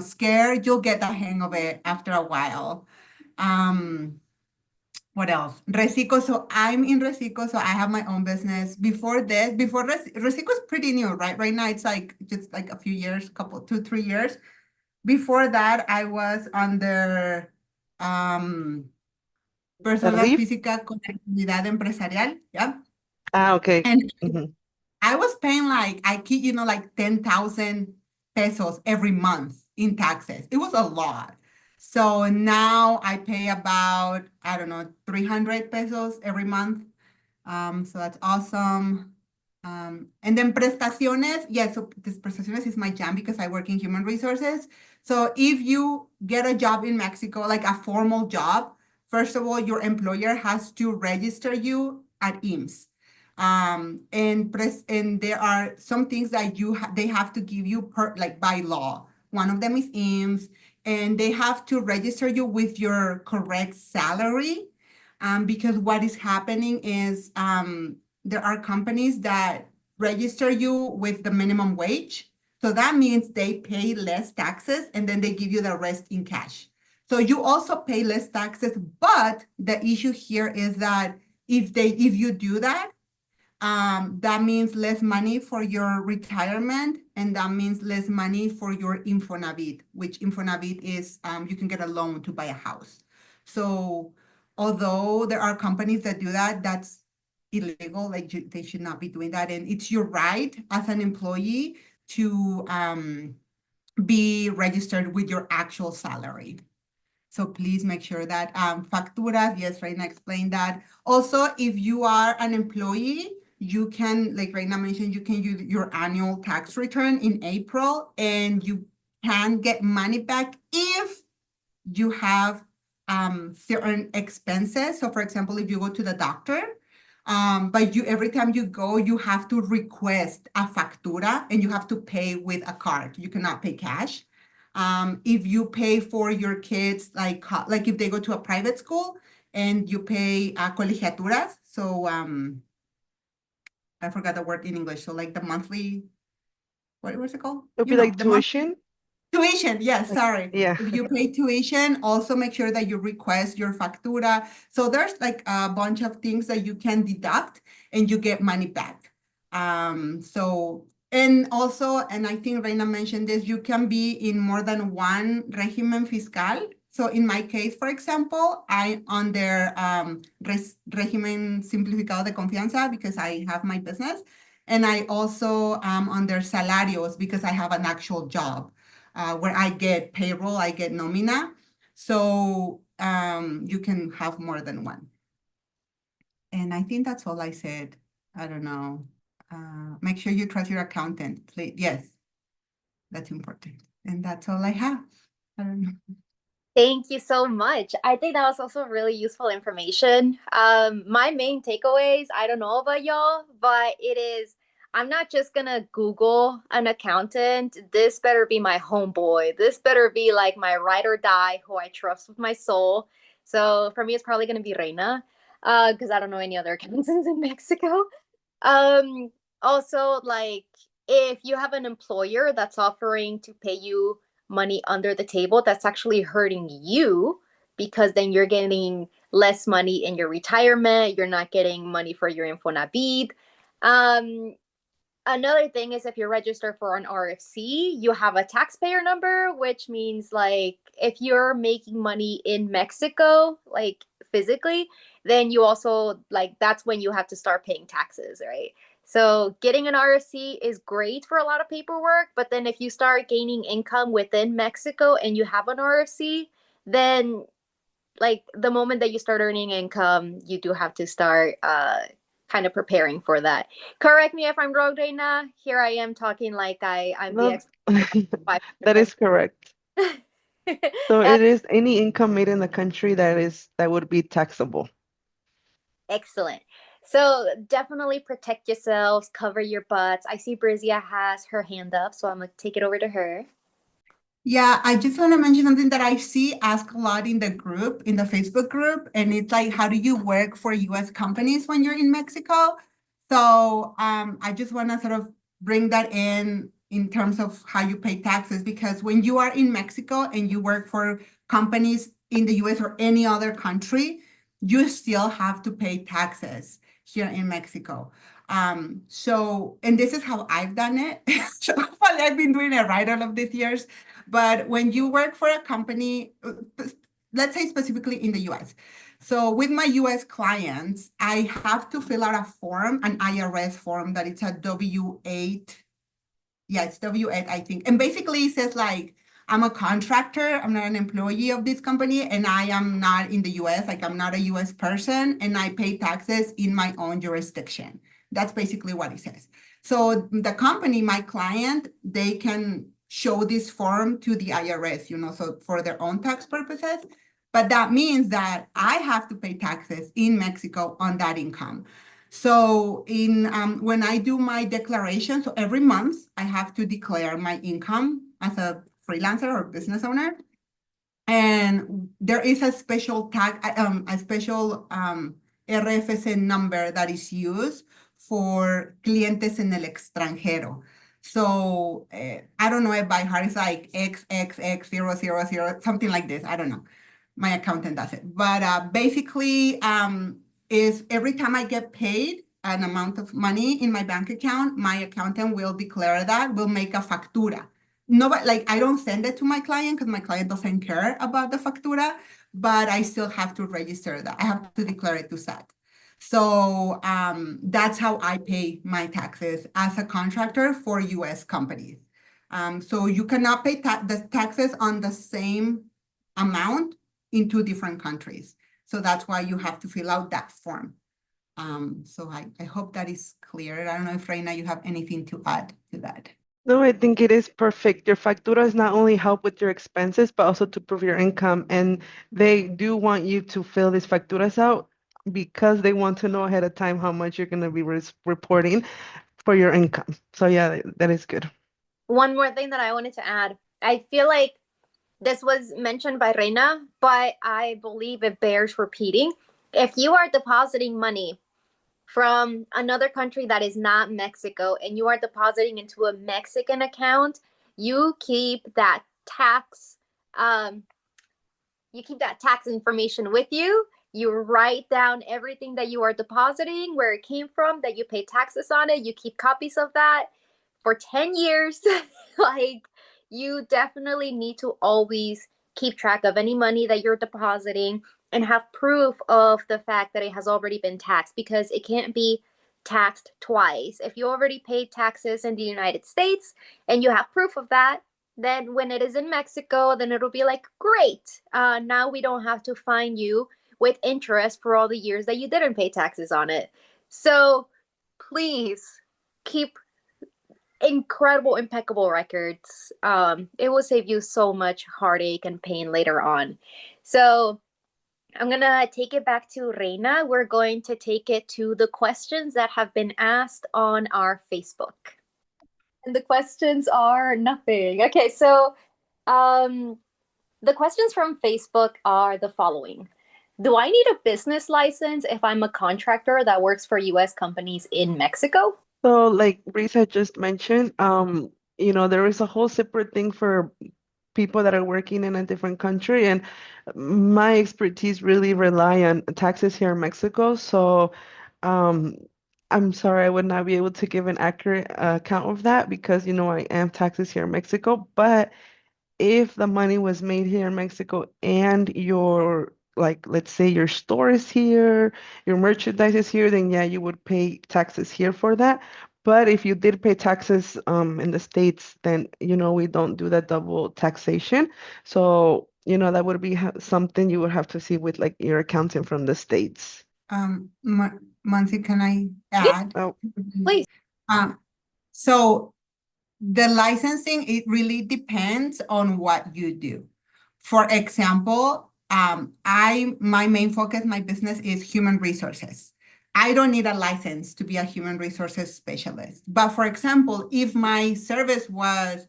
scared. You'll get the hang of it after a while. What else? Recico. So I'm in Recico. So I have my own business. Before Recico is pretty new, right? Right now it's like just like a few years, 2, 3 years. Before that, I was under El persona grieve? física con actividad empresarial, yeah. Ah, okay. And Mhm. I was paying like, I kid you know, like 10,000 pesos every month in taxes. It was a lot. So now I pay about, I don't know, 300 pesos every month. So that's awesome. And then prestaciones, yes, so this prestaciones is my jam because I work in human resources. So if you get a job in Mexico, like a formal job, first of all, your employer has to register you at IMSS. And there are some things that they have to give you like by law. One of them is IMSS, and they have to register you with your correct salary. Because what is happening is there are companies that register you with the minimum wage. So that means they pay less taxes and then they give you the rest in cash. So you also pay less taxes, but the issue here is that if you do that, that means less money for your retirement, and that means less money for your Infonavit, which Infonavit is you can get a loan to buy a house. So although there are companies that do that, that's illegal. Like they should not be doing that, and it's your right as an employee to be registered with your actual salary. So please make sure that facturas, yes, Reina explained that. Also, if you are an employee, you can, like Reina mentioned, you can use your annual tax return in April, and you can get money back if you have certain expenses. So for example, if you go to the doctor, but every time you go, you have to request a factura and you have to pay with a card. You cannot pay cash. If you pay for your kids, like if they go to a private school and you pay colegiaturas, so I forgot the word in English. So like the monthly, what was it called? It'll be like The monthly tuition. tuition. Yes, Like, sorry. yeah. If you pay tuition, also make sure that you request your factura. So there's like a bunch of things that you can deduct and you get money back. So And also, and I think Reina mentioned this, you can be in more than one régimen fiscal. So in my case, for example, I under régimen simplificado de confianza because I have my business. And I also am under salarios because I have an actual job where I get payroll, I get nómina. So you can have more than one. And I think that's all I said. I don't know. Make sure you trust your accountant, please. Yes, that's important. And that's all I have. I don't know. Thank you so much. I think that was also really useful information. My main takeaways, I don't know about y'all, but it is I'm not just gonna Google an accountant. This better be my homeboy. This better be like my ride or die who I trust with my soul. So for me, it's probably gonna be Reina, because I don't know any other accountants in Mexico. Um, Also, like if you have an employer that's offering to pay you money under the table, that's actually hurting you because then you're getting less money in your retirement. You're not getting money for your Infonavit. Um, Another thing is if you're registered for an RFC, you have a taxpayer number, which means like if you're making money in Mexico, like physically, then you also like that's when you have to start paying taxes, right? So getting an RFC is great for a lot of paperwork, but then if you start gaining income within Mexico and you have an RFC, then like the moment that you start earning income, you do have to start kind of preparing for that. Correct me if I'm wrong, Reina. Here I am talking like I'm the No, expert. that is correct. So Uh, it is any income made in the country that would be taxable. Excellent. So definitely protect yourselves, cover your butts. I see Brizia has her hand up, so I'm gonna take it over to her. Yeah, I just want to mention something that I see asked a lot in the group, in the Facebook group, and it's like, how do you work for US companies when you're in Mexico? So I just want to sort of bring that in terms of how you pay taxes, because when you are in Mexico and you work for companies in the US or any other country, you still have to pay taxes here in Mexico. And this is how I've done it. So hopefully I've been doing it right all of these years. But when you work for a company, let's say specifically in the US. So with my US clients, I have to fill out a form, an IRS form that it's a W-8. Yeah, it's W-8, I think. And basically it says like, I'm a contractor, I'm not an employee of this company, and I am not in the US, like I'm not a US person, and I pay taxes in my own jurisdiction. That's basically what it says. So the company, my client, they can show this form to the IRS, so for their own tax purposes. But that means that I have to pay taxes in Mexico on that income. So when I do my declaration, so every month I have to declare my income as a freelancer or business owner. And there is a special RFC number that is used for clientes en el extranjero. So I don't know if by heart it's like XXX000, something like this. I don't know. My accountant does it. But basically, is every time I get paid an amount of money in my bank account, my accountant will declare that, will make a factura. Nobody, like I don't send it to my client because my client doesn't care about the factura, but I still have to register that. I have to declare it to SAT. So that's how I pay my taxes as a contractor for US companies. So you cannot pay the taxes on the same amount in two different countries. So that's why you have to fill out that form. So I hope that is clear. I don't know if Reina, you have anything to add to that. No, I think it is perfect. Your facturas not only help with your expenses, but also to prove your income. And they do want you to fill these facturas out because they want to know ahead of time how much you're going to be reporting for your income. So yeah, that is good. One more thing that I wanted to add. I feel like this was mentioned by Reina, but I believe it bears repeating. If you are depositing money from another country that is not Mexico and you are depositing into a Mexican account, you keep that tax information with you. You write down everything that you are depositing, where it came from, that you pay taxes on it. You keep copies of that for 10 years, like you definitely need to always keep track of any money that you're depositing and have proof of the fact that it has already been taxed, because it can't be taxed twice. If you already paid taxes in the United States and you have proof of that, then when it is in Mexico, then it'll be like, great, now we don't have to fine you with interest for all the years that you didn't pay taxes on it. So please keep incredible, impeccable records. It will save you so much heartache and pain later on. So I'm gonna take it back to Reyna. We're going to take it to the questions that have been asked on our Facebook. And the questions are nothing. Okay, so the questions from Facebook are the following. Do I need a business license if I'm a contractor that works for US companies in Mexico? So like Risa just mentioned, there is a whole separate thing for people that are working in a different country, and my expertise really rely on taxes here in Mexico. So um, I'm sorry, I would not be able to give an accurate account of that because, I am taxes here in Mexico. But if the money was made here in Mexico and your, like, let's say your store is here, your merchandise is here, then yeah, you would pay taxes here for that. But if you did pay taxes in the States, then, we don't do that double taxation. So, that would be something you would have to see with like your accountant from the States. Monty, can I Yeah, add? Oh, please. So the licensing, it really depends on what you do. For example, my main focus, my business is human resources. I don't need a license to be a human resources specialist. But for example, if my service was,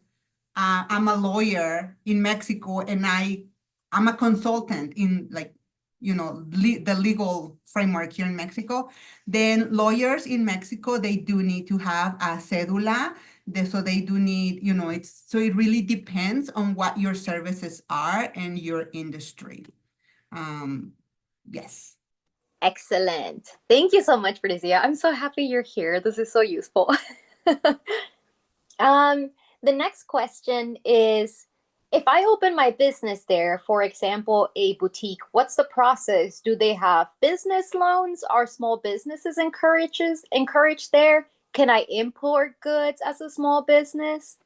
I'm a lawyer in Mexico and I'm a consultant in like, the legal framework here in Mexico, then lawyers in Mexico, they do need to have a cédula. So they do need, so it really depends on what your services are and your industry. Yes. Excellent. Thank you so much, Patricia. I'm so happy you're here. This is so useful. The next question is, if I open my business there, for example, a boutique, what's the process? Do they have business loans? Are small businesses encouraged there? Can I import goods as a small business?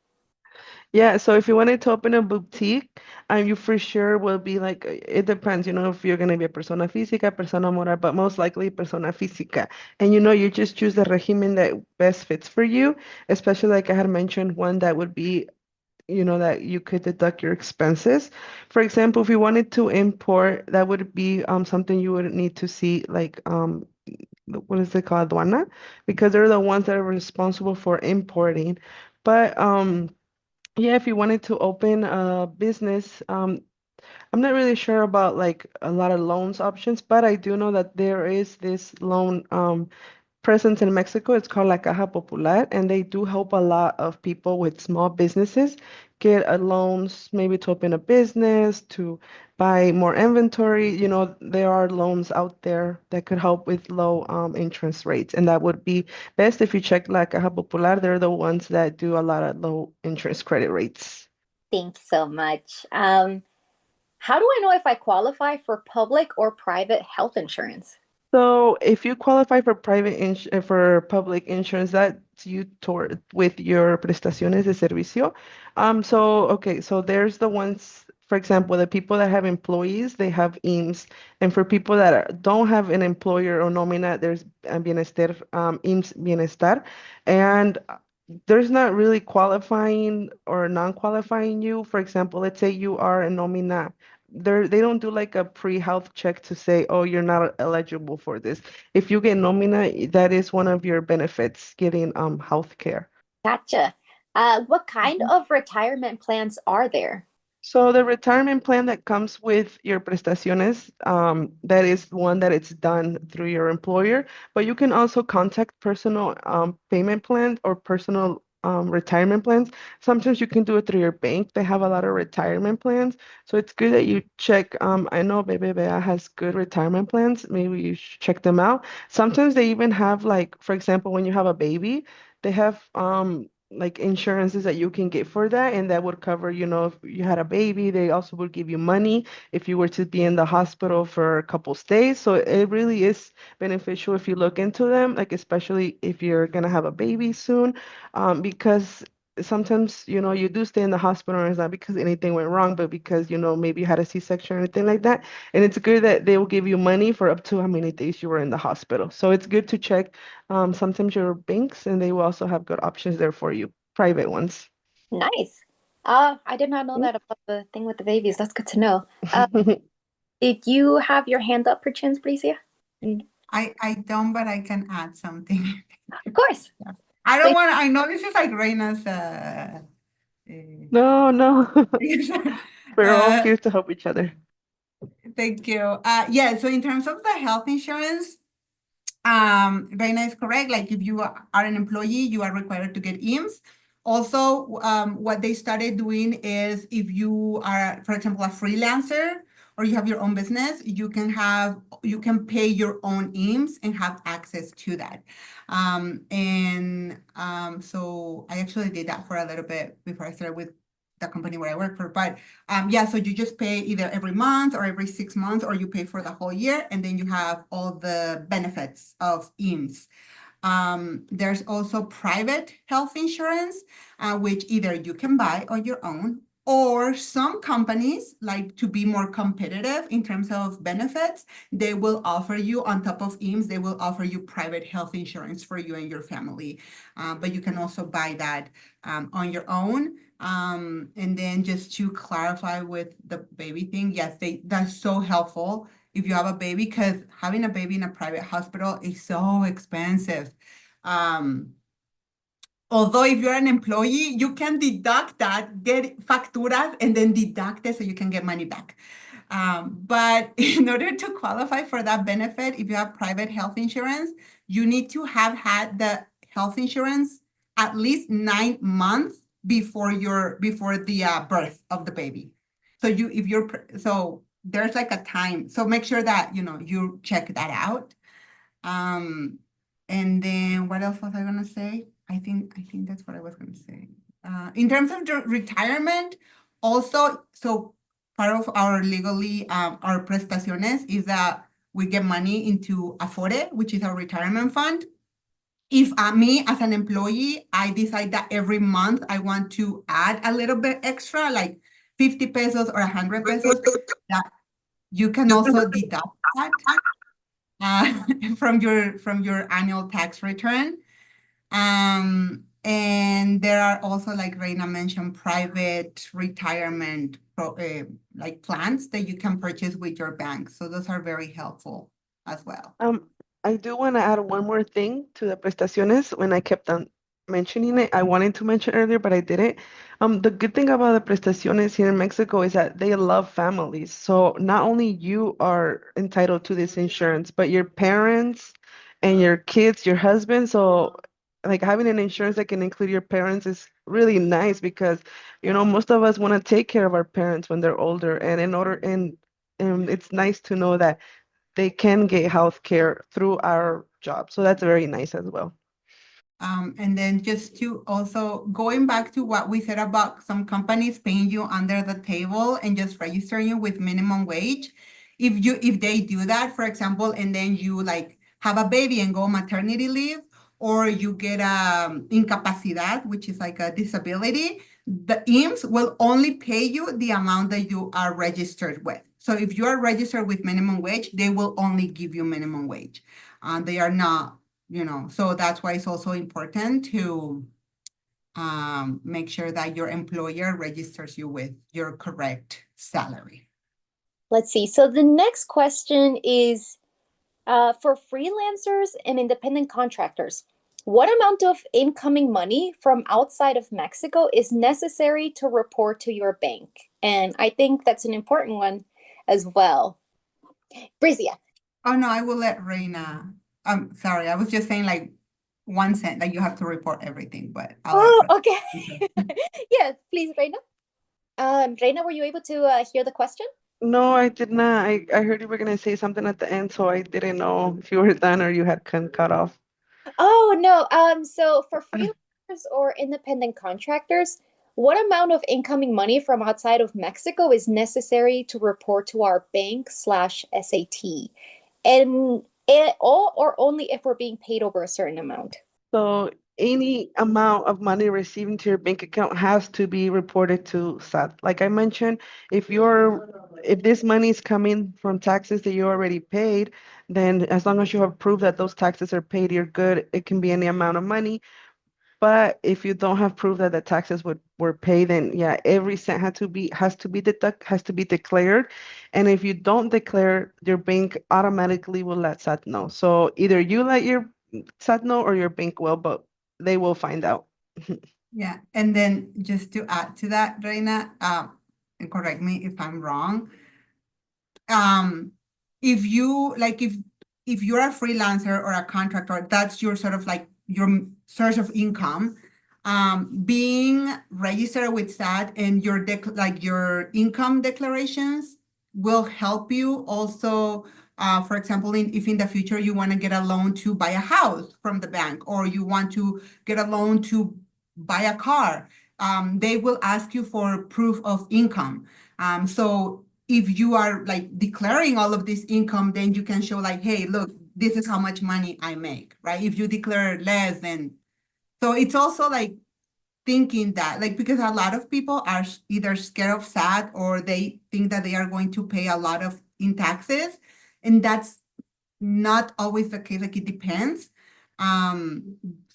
yeah, so if you wanted to open a boutique, you for sure will be like, it depends, if you're going to be a persona física, persona moral, but most likely persona física. And you just choose the regimen that best fits for you, especially like I had mentioned, one that would be, that you could deduct your expenses. For example, if you wanted to import, that would be something you would need to see like what is it called, aduana, because they're the ones that are responsible for importing. But yeah, if you wanted to open a business, I'm not really sure about like a lot of loans options, but I do know that there is this loan presence in Mexico. It's called La Caja Popular, and they do help a lot of people with small businesses get loans, maybe to open a business, to buy more inventory. There are loans out there that could help with low interest rates, and that would be best if you check La Caja Popular. They're the ones that do a lot of low interest credit rates. Thank you so much. How do I know if I qualify for public or private health insurance? So if you qualify for for public insurance, that's you toward with your prestaciones de servicio. So okay, so there's the ones, for example, the people that have employees, they have IMSS, and for people that don't have an employer or nómina, there's bienestar, IMSS bienestar, and there's not really qualifying or non-qualifying you. For example, let's say you are a nómina, they don't do like a pre-health check to say, oh, you're not eligible for this. If you get nómina, that is one of your benefits, getting health care. Gotcha. What kind of retirement plans are there? So the retirement plan that comes with your prestaciones, that is one that it's done through your employer, but you can also contact personal payment plans or personal retirement plans. Sometimes you can do it through your bank. They have a lot of retirement plans. So it's good that you check. I know BBVA has good retirement plans. Maybe you should check them out. Sometimes they even have like, for example, when you have a baby, they have like insurances that you can get for that, and that would cover, if you had a baby, they also would give you money if you were to be in the hospital for a couple stays. So it really is beneficial if you look into them, like especially if you're gonna have a baby soon, because sometimes, you do stay in the hospital and it's not because anything went wrong, but because, maybe you had a C-section or anything like that. And it's good that they will give you money for up to how many days you were in the hospital. So it's good to check sometimes your banks, and they will also have good options there for you, private ones. Nice. I did not know that about the thing with the babies. That's good to know. Did you have your hand up, perchance, Bricia? Mm, I don't, but I can add something. Of course. I don't Thank- want. I know this is like Reina's. No, no. We're all uh, here to help each other. thank you. Yeah. So in terms of the health insurance, Reina is correct. Like if you are an employee, you are required to get IMSS. Also, what they started doing is if you are, for example, a freelancer or you have your own business, you can pay your own IMSS and have access to that. So I actually did that for a little bit before I started with the company where I work for. But yeah, so you just pay either every month or every 6 months, or you pay for the whole year, and then you have all the benefits of IMSS. There's also private health insurance, which either you can buy on your own, or some companies, like to be more competitive in terms of benefits, they will offer you on top of IMSS, they will offer you private health insurance for you and your family. But you can also buy that on your own. And then just to clarify with the baby thing, yes, that's so helpful if you have a baby, because having a baby in a private hospital is so expensive. Although if you're an employee, you can deduct that, get facturas, and then deduct it so you can get money back. But in order to qualify for that benefit, if you have private health insurance, you need to have had the health insurance at least 9 months before the birth of the baby. So so there's like a time. So make sure that you check that out. And then what else was I gonna say? I think that's what I was gonna say. In terms of the retirement, also, so part of our legally, our prestaciones is that we get money into Afore, which is our retirement fund. If me as an employee, I decide that every month I want to add a little bit extra, like 50 pesos or 100 pesos, that you can also deduct that from your annual tax return. And there are also, like Reina mentioned, private retirement like plans that you can purchase with your bank. So those are very helpful as well. I do want to add one more thing to the prestaciones when I kept on mentioning it. I wanted to mention earlier, but I didn't. The good thing about the prestaciones here in Mexico is that they love families. So not only you are entitled to this insurance, but your parents and your kids, your husband. So like having an insurance that can include your parents is really nice because, most of us want to take care of our parents when they're older. And and it's nice to know that they can get health care through our job. So that's very nice as well. And then just to also going back to what we said about some companies paying you under the table and just registering you with minimum wage. If they do that, for example, and then you like have a baby and go maternity leave, or you get incapacidad, which is like a disability, the IMSS will only pay you the amount that you are registered with. So if you are registered with minimum wage, they will only give you minimum wage. They are not, so that's why it's also important to make sure that your employer registers you with your correct salary. Let's see. So the next question is for freelancers and independent contractors, what amount of incoming money from outside of Mexico is necessary to report to your bank? And I think that's an important one as well. Brizia. Oh, no, I will let Reina. I'm sorry, I was just saying like 1 cent that you have to report everything, but I'll let Oh, Reina. okay. Yeah, please, Reina. Reina, were you able to hear the question? No, I did not. I heard you were going to say something at the end, so I didn't know if you were done or you had cut off. Oh no. So for freelancers or independent contractors, what amount of incoming money from outside of Mexico is necessary to report to our bank slash SAT? And it all or only if we're being paid over a certain amount? So any amount of money received into your bank account has to be reported to SAT. Like I mentioned, if this money is coming from taxes that you already paid, then as long as you have proof that those taxes are paid, you're good. It can be any amount of money. But if you don't have proof that the taxes were paid, then yeah, every cent has to be declared. And if you don't declare, your bank automatically will let SAT know. So either you let your SAT know or your bank will, but they will find out. Yeah, and then just to add to that, Reina, and correct me if I'm wrong, um, if you like, if you're a freelancer or a contractor, that's your sort of like your source of income. Being registered with SAT and your like your income declarations will help you also. For example, if in the future you want to get a loan to buy a house from the bank, or you want to get a loan to buy a car, they will ask you for proof of income. So if you are like declaring all of this income, then you can show like, hey, look, this is how much money I make, right? If you declare less, then so it's also like thinking that, like, because a lot of people are either scared of SAT or they think that they are going to pay a lot of in taxes, and that's not always the case. Like, it depends.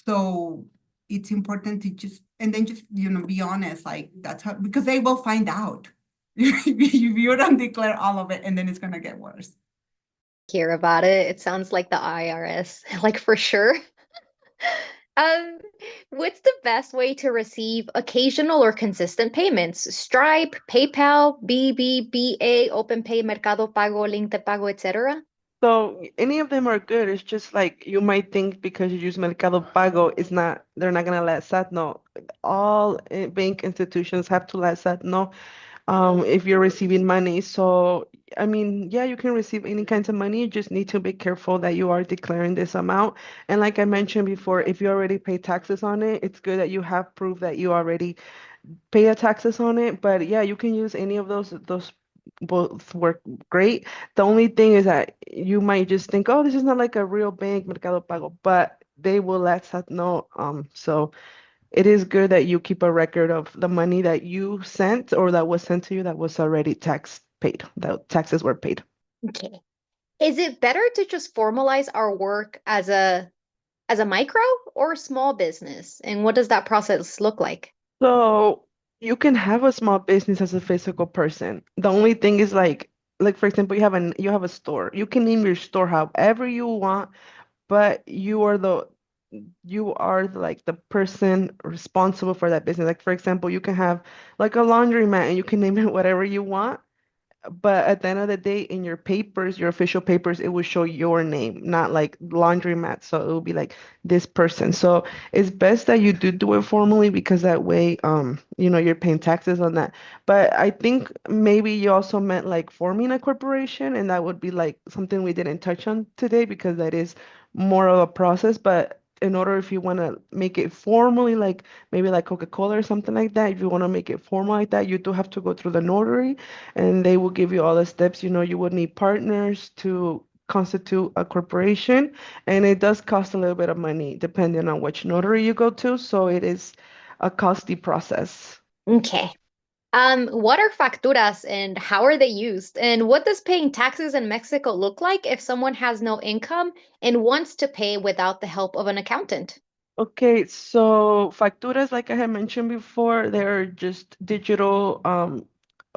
So it's important to just and then just be honest. Like, that's how, because they will find out if you don't declare all of it, and then it's gonna get worse. Hear about it. It sounds like the IRS, like for sure. Um, what's the best way to receive occasional or consistent payments? Stripe, PayPal, BBVA, OpenPay, Mercado Pago, Link de Pago, etc. So any of them are good. It's just like you might think because you use Mercado Pago, they're not gonna let SAT know. All bank institutions have to let SAT know if you're receiving money. So, I mean, yeah, you can receive any kinds of money. You just need to be careful that you are declaring this amount. And like I mentioned before, if you already pay taxes on it, it's good that you have proof that you already pay the taxes on it. But yeah, you can use any of those. Those both work great. The only thing is that you might just think, oh, this is not like a real bank, Mercado Pago, but they will let SAT know. So it is good that you keep a record of the money that you sent or that was sent to you that was already tax paid, the taxes were paid. Okay. Is it better to just formalize our work as a micro or small business? And what does that process look like? So you can have a small business as a physical person. The only thing is like for example, you have a store. You can name your store however you want, but like the person responsible for that business. Like for example, you can have like a laundromat and you can name it whatever you want. But at the end of the day, in your papers, your official papers, it will show your name, not like laundromat. So it will be like this person. So it's best that you do it formally because that way, you're paying taxes on that. But I think maybe you also meant like forming a corporation, and that would be like something we didn't touch on today because that is more of a process. But in order, if you want to make it formally, like maybe like Coca-Cola or something like that, if you want to make it formal like that, you do have to go through the notary and they will give you all the steps. You would need partners to constitute a corporation, and it does cost a little bit of money depending on which notary you go to. So it is a costly process. Okay. What are facturas and how are they used? And what does paying taxes in Mexico look like if someone has no income and wants to pay without the help of an accountant? Okay, so facturas, like I had mentioned before, they're just digital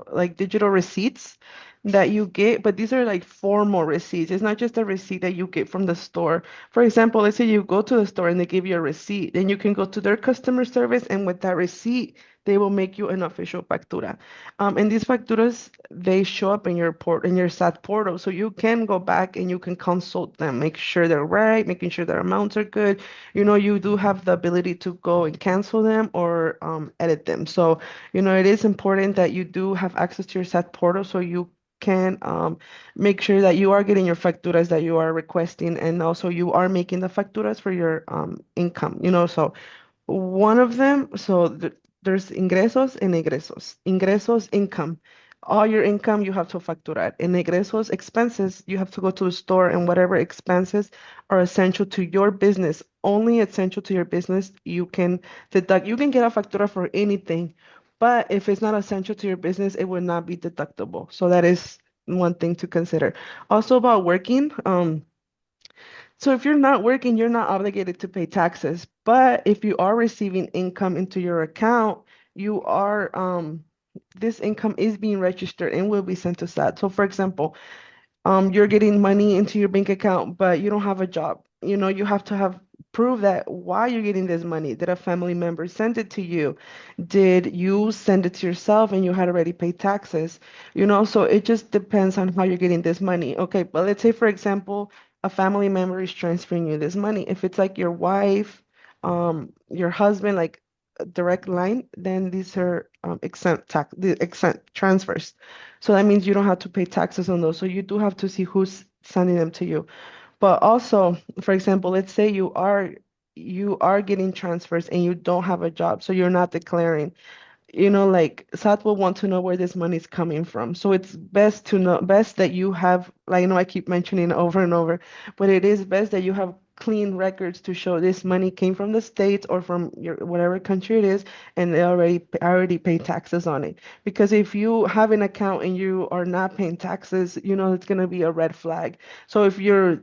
receipts that you get, but these are like formal receipts. It's not just a receipt that you get from the store. For example, let's say you go to the store and they give you a receipt, then you can go to their customer service, and with that receipt, they will make you an official factura. And these facturas, they show up in your SAT portal, so you can go back and you can consult them, make sure they're right, making sure their amounts are good. You do have the ability to go and cancel them or edit them. So it is important that you do have access to your SAT portal so you can make sure that you are getting your facturas that you are requesting, and also you are making the facturas for your income. So One of them, so there's ingresos and egresos. Ingresos, income. All your income you have to facturar. And egresos, expenses, you have to go to the store and whatever expenses are essential to your business, only essential to your business, you can deduct. You can get a factura for anything, but if it's not essential to your business, it will not be deductible. So that is one thing to consider. Also about working, so if you're not working, you're not obligated to pay taxes. But if you are receiving income into your account, you are this income is being registered and will be sent to SAT. So for example, you're getting money into your bank account, but you don't have a job. You know, you have to have prove that why you're getting this money. Did a family member send it to you? Did you send it to yourself and you had already paid taxes? You know, so it just depends on how you're getting this money. Okay, but let's say, for example, a family member is transferring you this money. If it's like your wife, your husband, like a direct line, then these are the exempt transfers. So that means you don't have to pay taxes on those. So you do have to see who's sending them to you. But also, for example, let's say you are getting transfers and you don't have a job, so you're not declaring. You know, like SAT will want to know where this money is coming from. So it's best that you have, like, I know I keep mentioning it over and over, but it is best that you have clean records to show this money came from the States or from your whatever country it is, and they already pay taxes on it. Because if you have an account and you are not paying taxes, you know, it's gonna be a red flag. So if you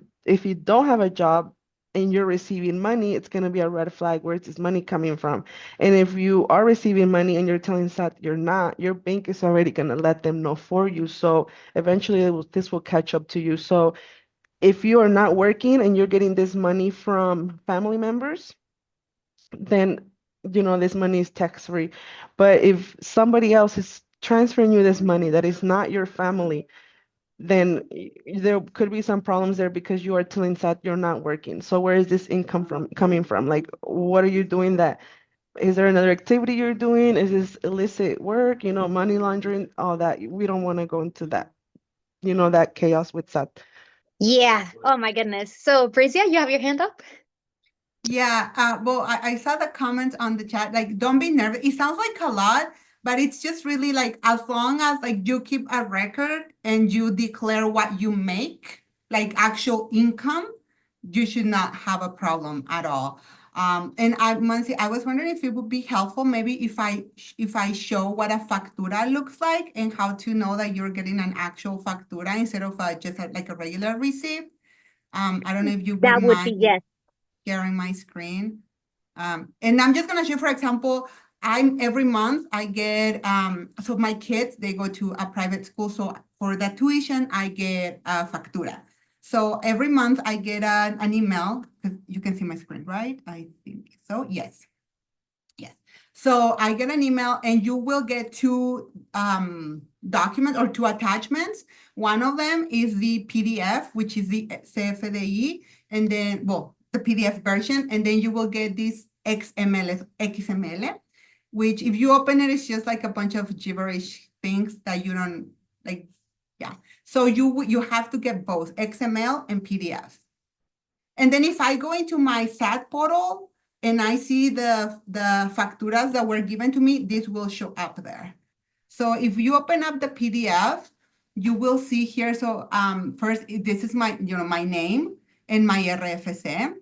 don't have a job and you're receiving money, it's gonna be a red flag. Where is this money coming from? And if you are receiving money and you're telling SAT you're not, your bank is already going to let them know for you. So eventually this will catch up to you. So if you are not working and you're getting this money from family members, then this money is tax free. But if somebody else is transferring you this money that is not your family, then there could be some problems there because you are telling SAT you're not working. So where is this income coming from? Like, what are you doing that is there another activity you're doing? Is this illicit work, money laundering, all that? We don't want to go into that, that chaos with that. Yeah. Oh my goodness. So, Brizia, you have your hand up? Yeah, well, I saw the comments on the chat, like, don't be nervous. It sounds like a lot, but it's just really like, as long as like you keep a record and you declare what you make, like actual income, you should not have a problem at all. And Mansi, I was wondering if it would be helpful, maybe if I show what a factura looks like and how to know that you're getting an actual factura instead of just like a regular receipt. I don't know if you would That would be mind yes. sharing my screen. And I'm just gonna share, for example, every month I get, so my kids, they go to a private school. So for the tuition, I get a factura. So every month I get an email, because you can see my screen, right? I think so, yes. Yes. So I get an email and you will get two documents or two attachments. One of them is the PDF, which is the CFDI, and then, well, the PDF version, and then you will get this XML, which if you open it, it's just like a bunch of gibberish things that you don't like. Yeah. So you have to get both XML and PDF. And then if I go into my SAT portal and I see the facturas that were given to me, this will show up there. So if you open up the PDF, you will see here. So first, this is my, my name and my RFC.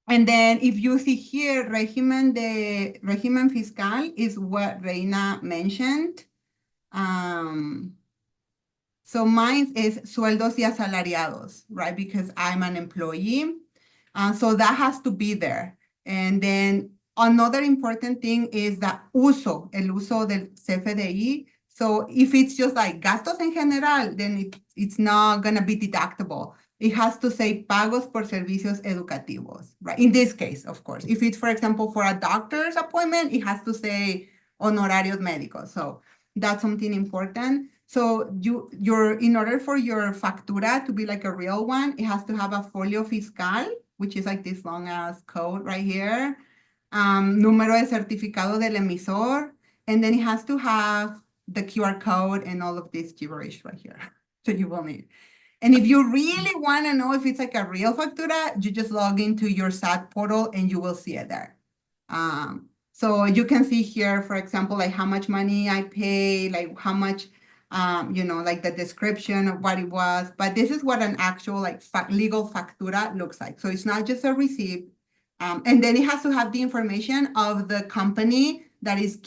And then if you see here, régimen fiscal is what Reina mentioned. So mine is sueldos y asalariados, right? Because I'm an employee. So that has to be there. And then another important thing is the el uso del CFDI. So if it's just like gastos en general, then it's not going to be deductible. It has to say pagos por servicios educativos, right? In this case, of course. If it's, for example, for a doctor's appointment, it has to say honorarios médicos. So that's something important. So in order for your factura to be like a real one, it has to have a folio fiscal, which is like this long ass code right here. Número de certificado del emisor. And then it has to have the QR code and all of this gibberish right here. So you will need. And if you really want to know if it's like a real factura, you just log into your SAT portal and you will see it there. So you can see here, for example, like how much money I pay, like how much, like the description of what it was. But this is what an actual like legal factura looks like. So it's not just a receipt. And then it has to have the information of the company that is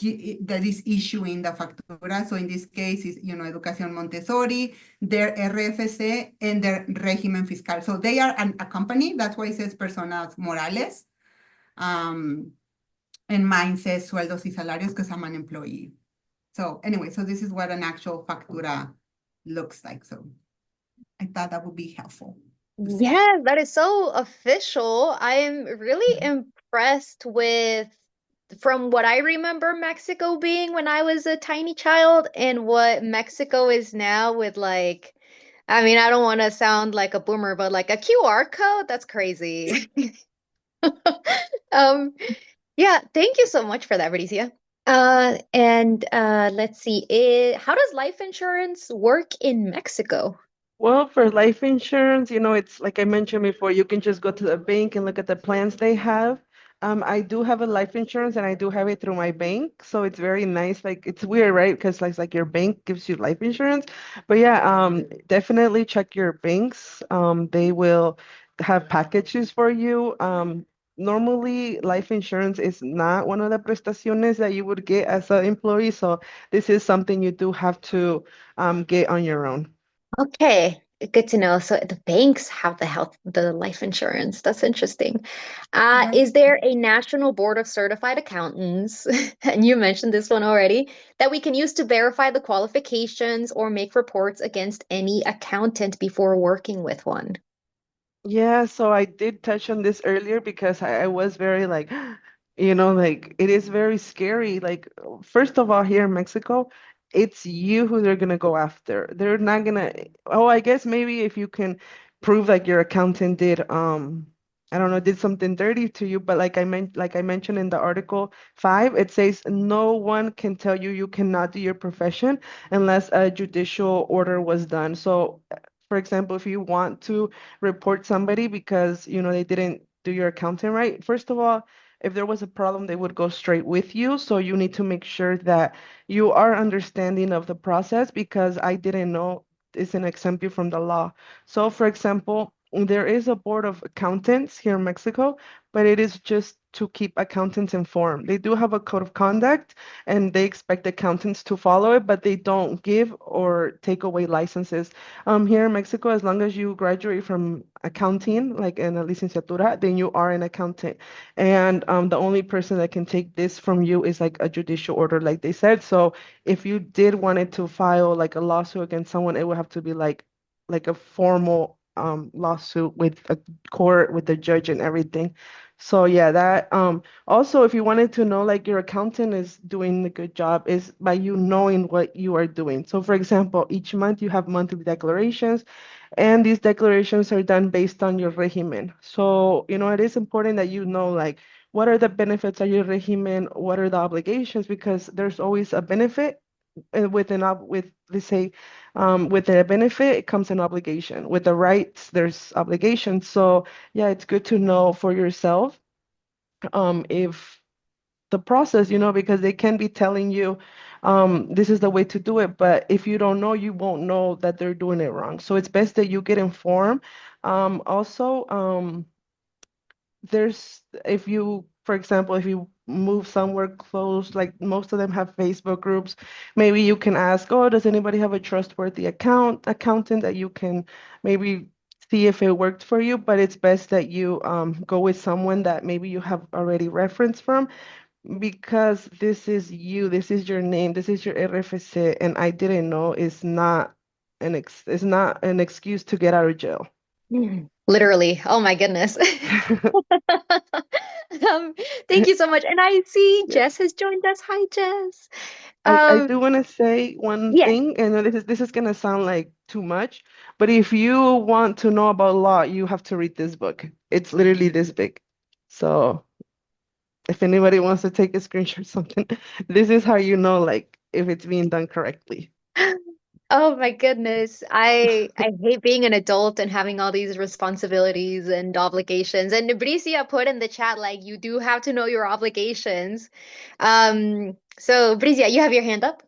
issuing the factura. So in this case, is Educación Montessori, their RFC, and their régimen fiscal. So they are a company. That's why it says personas morales. And mine says sueldos y salarios because I'm an employee. So anyway, so this is what an actual factura looks like. So I thought that would be helpful. Yes, that is so official. I am really impressed with, from what I remember Mexico being when I was a tiny child and what Mexico is now with like, I mean, I don't want to sound like a boomer, but like a QR code, that's crazy. Um, yeah, thank you so much for that, Bricia. And let's see, how does life insurance work in Mexico? Well, for life insurance, it's like I mentioned before, you can just go to the bank and look at the plans they have. I do have a life insurance and I do have it through my bank. So it's very nice. Like it's weird, right? Because like your bank gives you life insurance. But yeah, definitely check your banks. They will have packages for you. Normally, life insurance is not one of the prestaciones that you would get as an employee. So this is something you do have to get on your own. Okay, good to know. So the banks have the life insurance. That's interesting. Right. Is there a national board of certified accountants, and you mentioned this one already, that we can use to verify the qualifications or make reports against any accountant before working with one? Yeah, so I did touch on this earlier because I was very like, like it is very scary. Like, first of all, here in Mexico, it's you who they're gonna go after. They're not gonna, oh, I guess maybe if you can prove like your accountant did, I don't know, did something dirty to you, but like I mentioned in the Article 5, it says no one can tell you you cannot do your profession unless a judicial order was done. So, for example, if you want to report somebody because they didn't do your accounting right. First of all, if there was a problem, they would go straight with you. So you need to make sure that you are understanding of the process because I didn't know it's an exempt you from the law. So for example, there is a board of accountants here in Mexico, but it is just to keep accountants informed. They do have a code of conduct and they expect accountants to follow it, but they don't give or take away licenses. Here in Mexico, as long as you graduate from accounting, like in a licenciatura, then you are an accountant. And the only person that can take this from you is like a judicial order, like they said. So if you did wanted to file like a lawsuit against someone, it would have to be like a formal lawsuit with a court, with the judge and everything. So yeah, that also if you wanted to know like your accountant is doing a good job is by you knowing what you are doing. So for example, each month you have monthly declarations and these declarations are done based on your régimen. So, it is important that you know like what are the benefits of your régimen, what are the obligations, because there's always a benefit with let's say with a benefit it comes an obligation. With the rights, there's obligations. So yeah, it's good to know for yourself if the process, because they can be telling you this is the way to do it, but if you don't know, you won't know that they're doing it wrong. So it's best that you get informed. Also, if you, for example, if you move somewhere close, like most of them have Facebook groups, maybe you can ask, oh, does anybody have a trustworthy accountant that you can maybe see if it worked for you? But it's best that you go with someone that maybe you have already reference from because this is you, this is your name, this is your RFC, and I didn't know it's not an excuse to get out of jail. Literally. Oh my goodness. Um, thank you so much. And I see Yeah. Jess has joined us. Hi, Jess. I do want to say one Yeah. thing, and this is gonna sound like too much, but if you want to know about law, you have to read this book. It's literally this big. So if anybody wants to take a screenshot or something, this is how you know like if it's being done correctly. Oh my goodness. I hate being an adult and having all these responsibilities and obligations. And Bricia put in the chat like you do have to know your obligations. So Bricia, you have your hand up?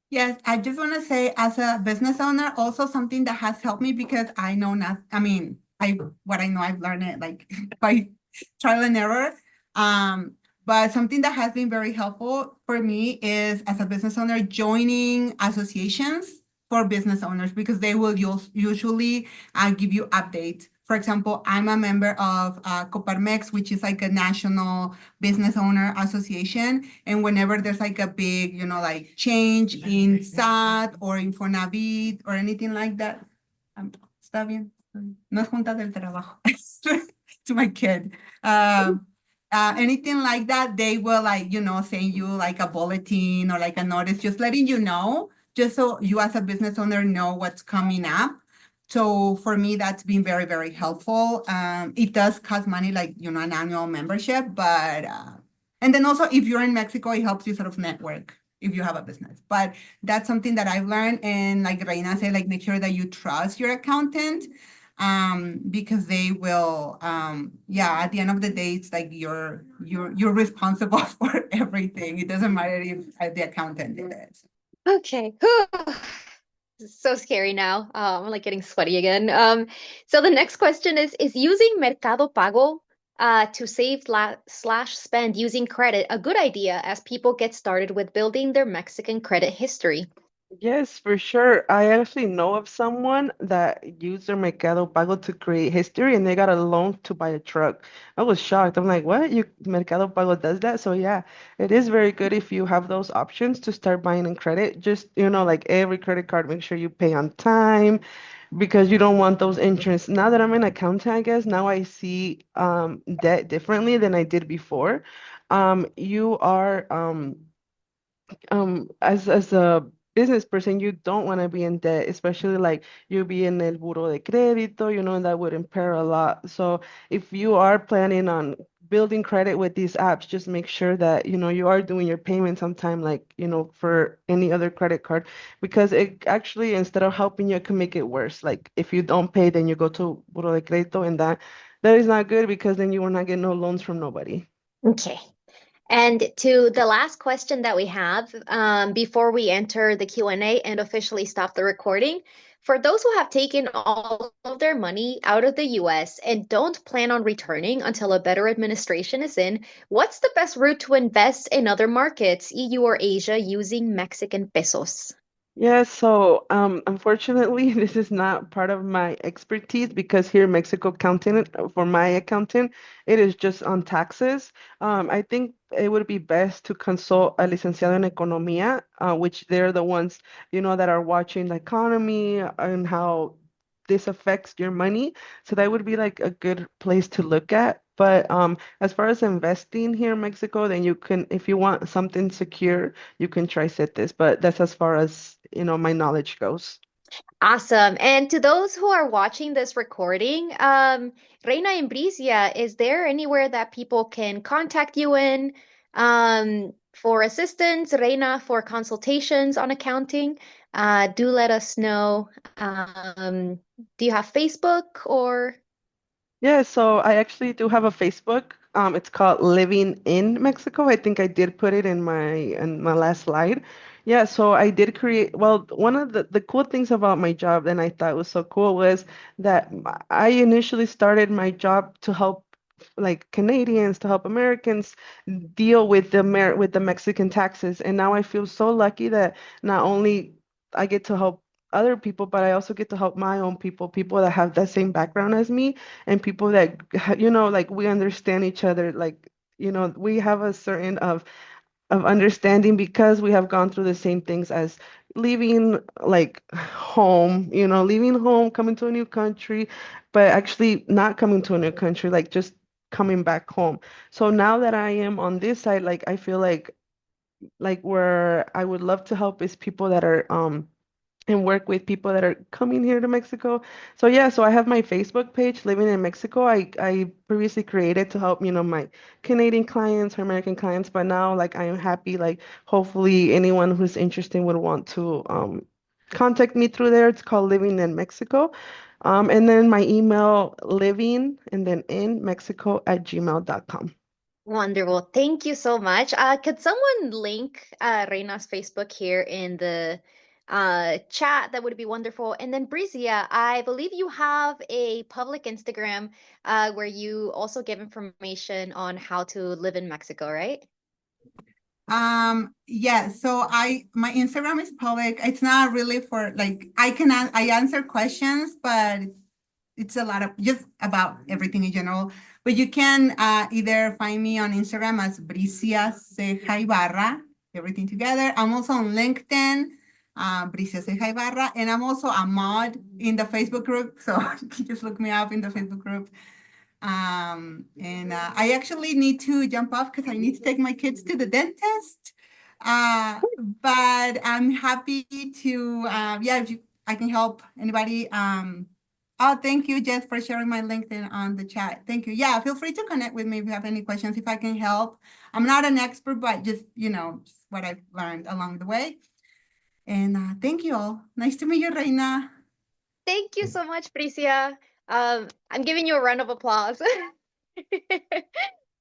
Yes, I just want to say, as a business owner, also something that has helped me because I know not, I mean, what I know, I've learned it like by trial and error. Um, but something that has been very helpful for me is, as a business owner, joining associations for business owners because they will usually give you updates. For example, I'm a member of Coparmex, which is like a national business owner association. And whenever there's like a big, like change in SAT or Infonavit or anything like that, está bien. No es junta del trabajo. To my kid. Anything like that, they will like, send you like a bulletin or like a notice, just letting you know, just so you as a business owner know what's coming up. So for me, that's been very, very helpful. It does cost money, like, an annual membership, but, and then also if you're in Mexico, it helps you sort of network if you have a business. But that's something that I've learned. And like Reina said, like make sure that you trust your accountant, because they will, yeah, at the end of the day, it's like you're responsible for everything. It doesn't matter if the accountant did it. Okay. So scary now. I'm like getting sweaty again. So the next question is using Mercado Pago to save slash spend using credit a good idea as people get started with building their Mexican credit history? Yes, for sure. I actually know of someone that used their Mercado Pago to create history and they got a loan to buy a truck. I was shocked. I'm like, what? Mercado Pago does that? So yeah, it is very good if you have those options to start buying in credit. Just, like every credit card, make sure you pay on time because you don't want those interest. Now that I'm an accountant, I guess now I see debt differently than I did before. You are as a business person, you don't want to be in debt, especially like you be in el buro de crédito, and that would impair a lot. So if you are planning on building credit with these apps, just make sure that you are doing your payments on time, like for any other credit card, because it actually, instead of helping you, it can make it worse. Like if you don't pay, then you go to buro de crédito, and that is not good because then you will not get no loans from nobody. Okay. And to the last question that we have, before we enter the Q&A and officially stop the recording, for those who have taken all of their money out of the US and don't plan on returning until a better administration is in, what's the best route to invest in other markets, EU or Asia, using Mexican pesos? Yeah, so unfortunately, this is not part of my expertise because here in Mexico, accounting for my accountant, it is just on taxes. I think it would be best to consult a licenciado en economía, which they're the ones, that are watching the economy and how this affects your money. So that would be like a good place to look at. But as far as investing here in Mexico, then you can, if you want something secure, you can try CETES, but that's as far as, my knowledge goes. Awesome. And to those who are watching this recording, Reina and Bricia, is there anywhere that people can contact you in for assistance, Reina for consultations on accounting? Do let us know. Do you have Facebook or? Yeah, so I actually do have a Facebook. It's called Living in Mexico. I think I did put it in my last slide. Yeah, so I did create, well, one of the cool things about my job, and I thought was so cool, was that I initially started my job to help like Canadians, to help Americans deal with the Mexican taxes. And now I feel so lucky that not only I get to help other people, but I also get to help my own people, people that have that same background as me, and people that, like we understand each other, like, we have a certain of understanding because we have gone through the same things as leaving like home, leaving home, coming to a new country, but actually not coming to a new country, like just coming back home. So now that I am on this side, like I feel like where I would love to help is people that are and work with people that are coming here to Mexico. So yeah, so I have my Facebook page, Living in Mexico. I previously created to help, my Canadian clients or American clients, but now like I am happy, like hopefully anyone who's interested would want to contact me through there. It's called Living in Mexico. And then my email, living and then in Mexico@gmail.com. Wonderful. Thank you so much. Could someone link Reina's Facebook here in the chat? That would be wonderful. And then Brizia, I believe you have a public Instagram where you also give information on how to live in Mexico, right? Yeah, so my Instagram is public. It's not really for like I answer questions, but it's a lot of just about everything in general. But you can either find me on Instagram as Bricia Ceja Ibarra, everything together. I'm also on LinkedIn, Bricia Ceja Ibarra, and I'm also a mod in the Facebook group. So you can just look me up in the Facebook group. And I actually need to jump off because I need to take my kids to the dentist. But I'm happy to, yeah, if I can help anybody. Oh, thank you, Jess, for sharing my LinkedIn on the chat. Thank you. Yeah, feel free to connect with me if you have any questions, if I can help. I'm not an expert, but just, just what I've learned along the way. And thank you all. Nice to meet you, Reina. Thank you so much, Bricia. I'm giving you a round of applause.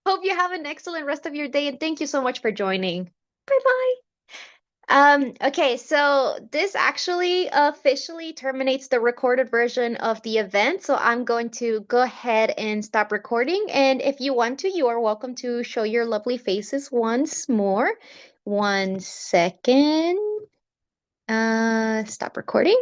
Hope you have an excellent rest of your day, and thank you so much for joining. Bye-bye. Okay, so this actually officially terminates the recorded version of the event. So I'm going to go ahead and stop recording. And if you want to, you are welcome to show your lovely faces once more. 1 second. Stop recording.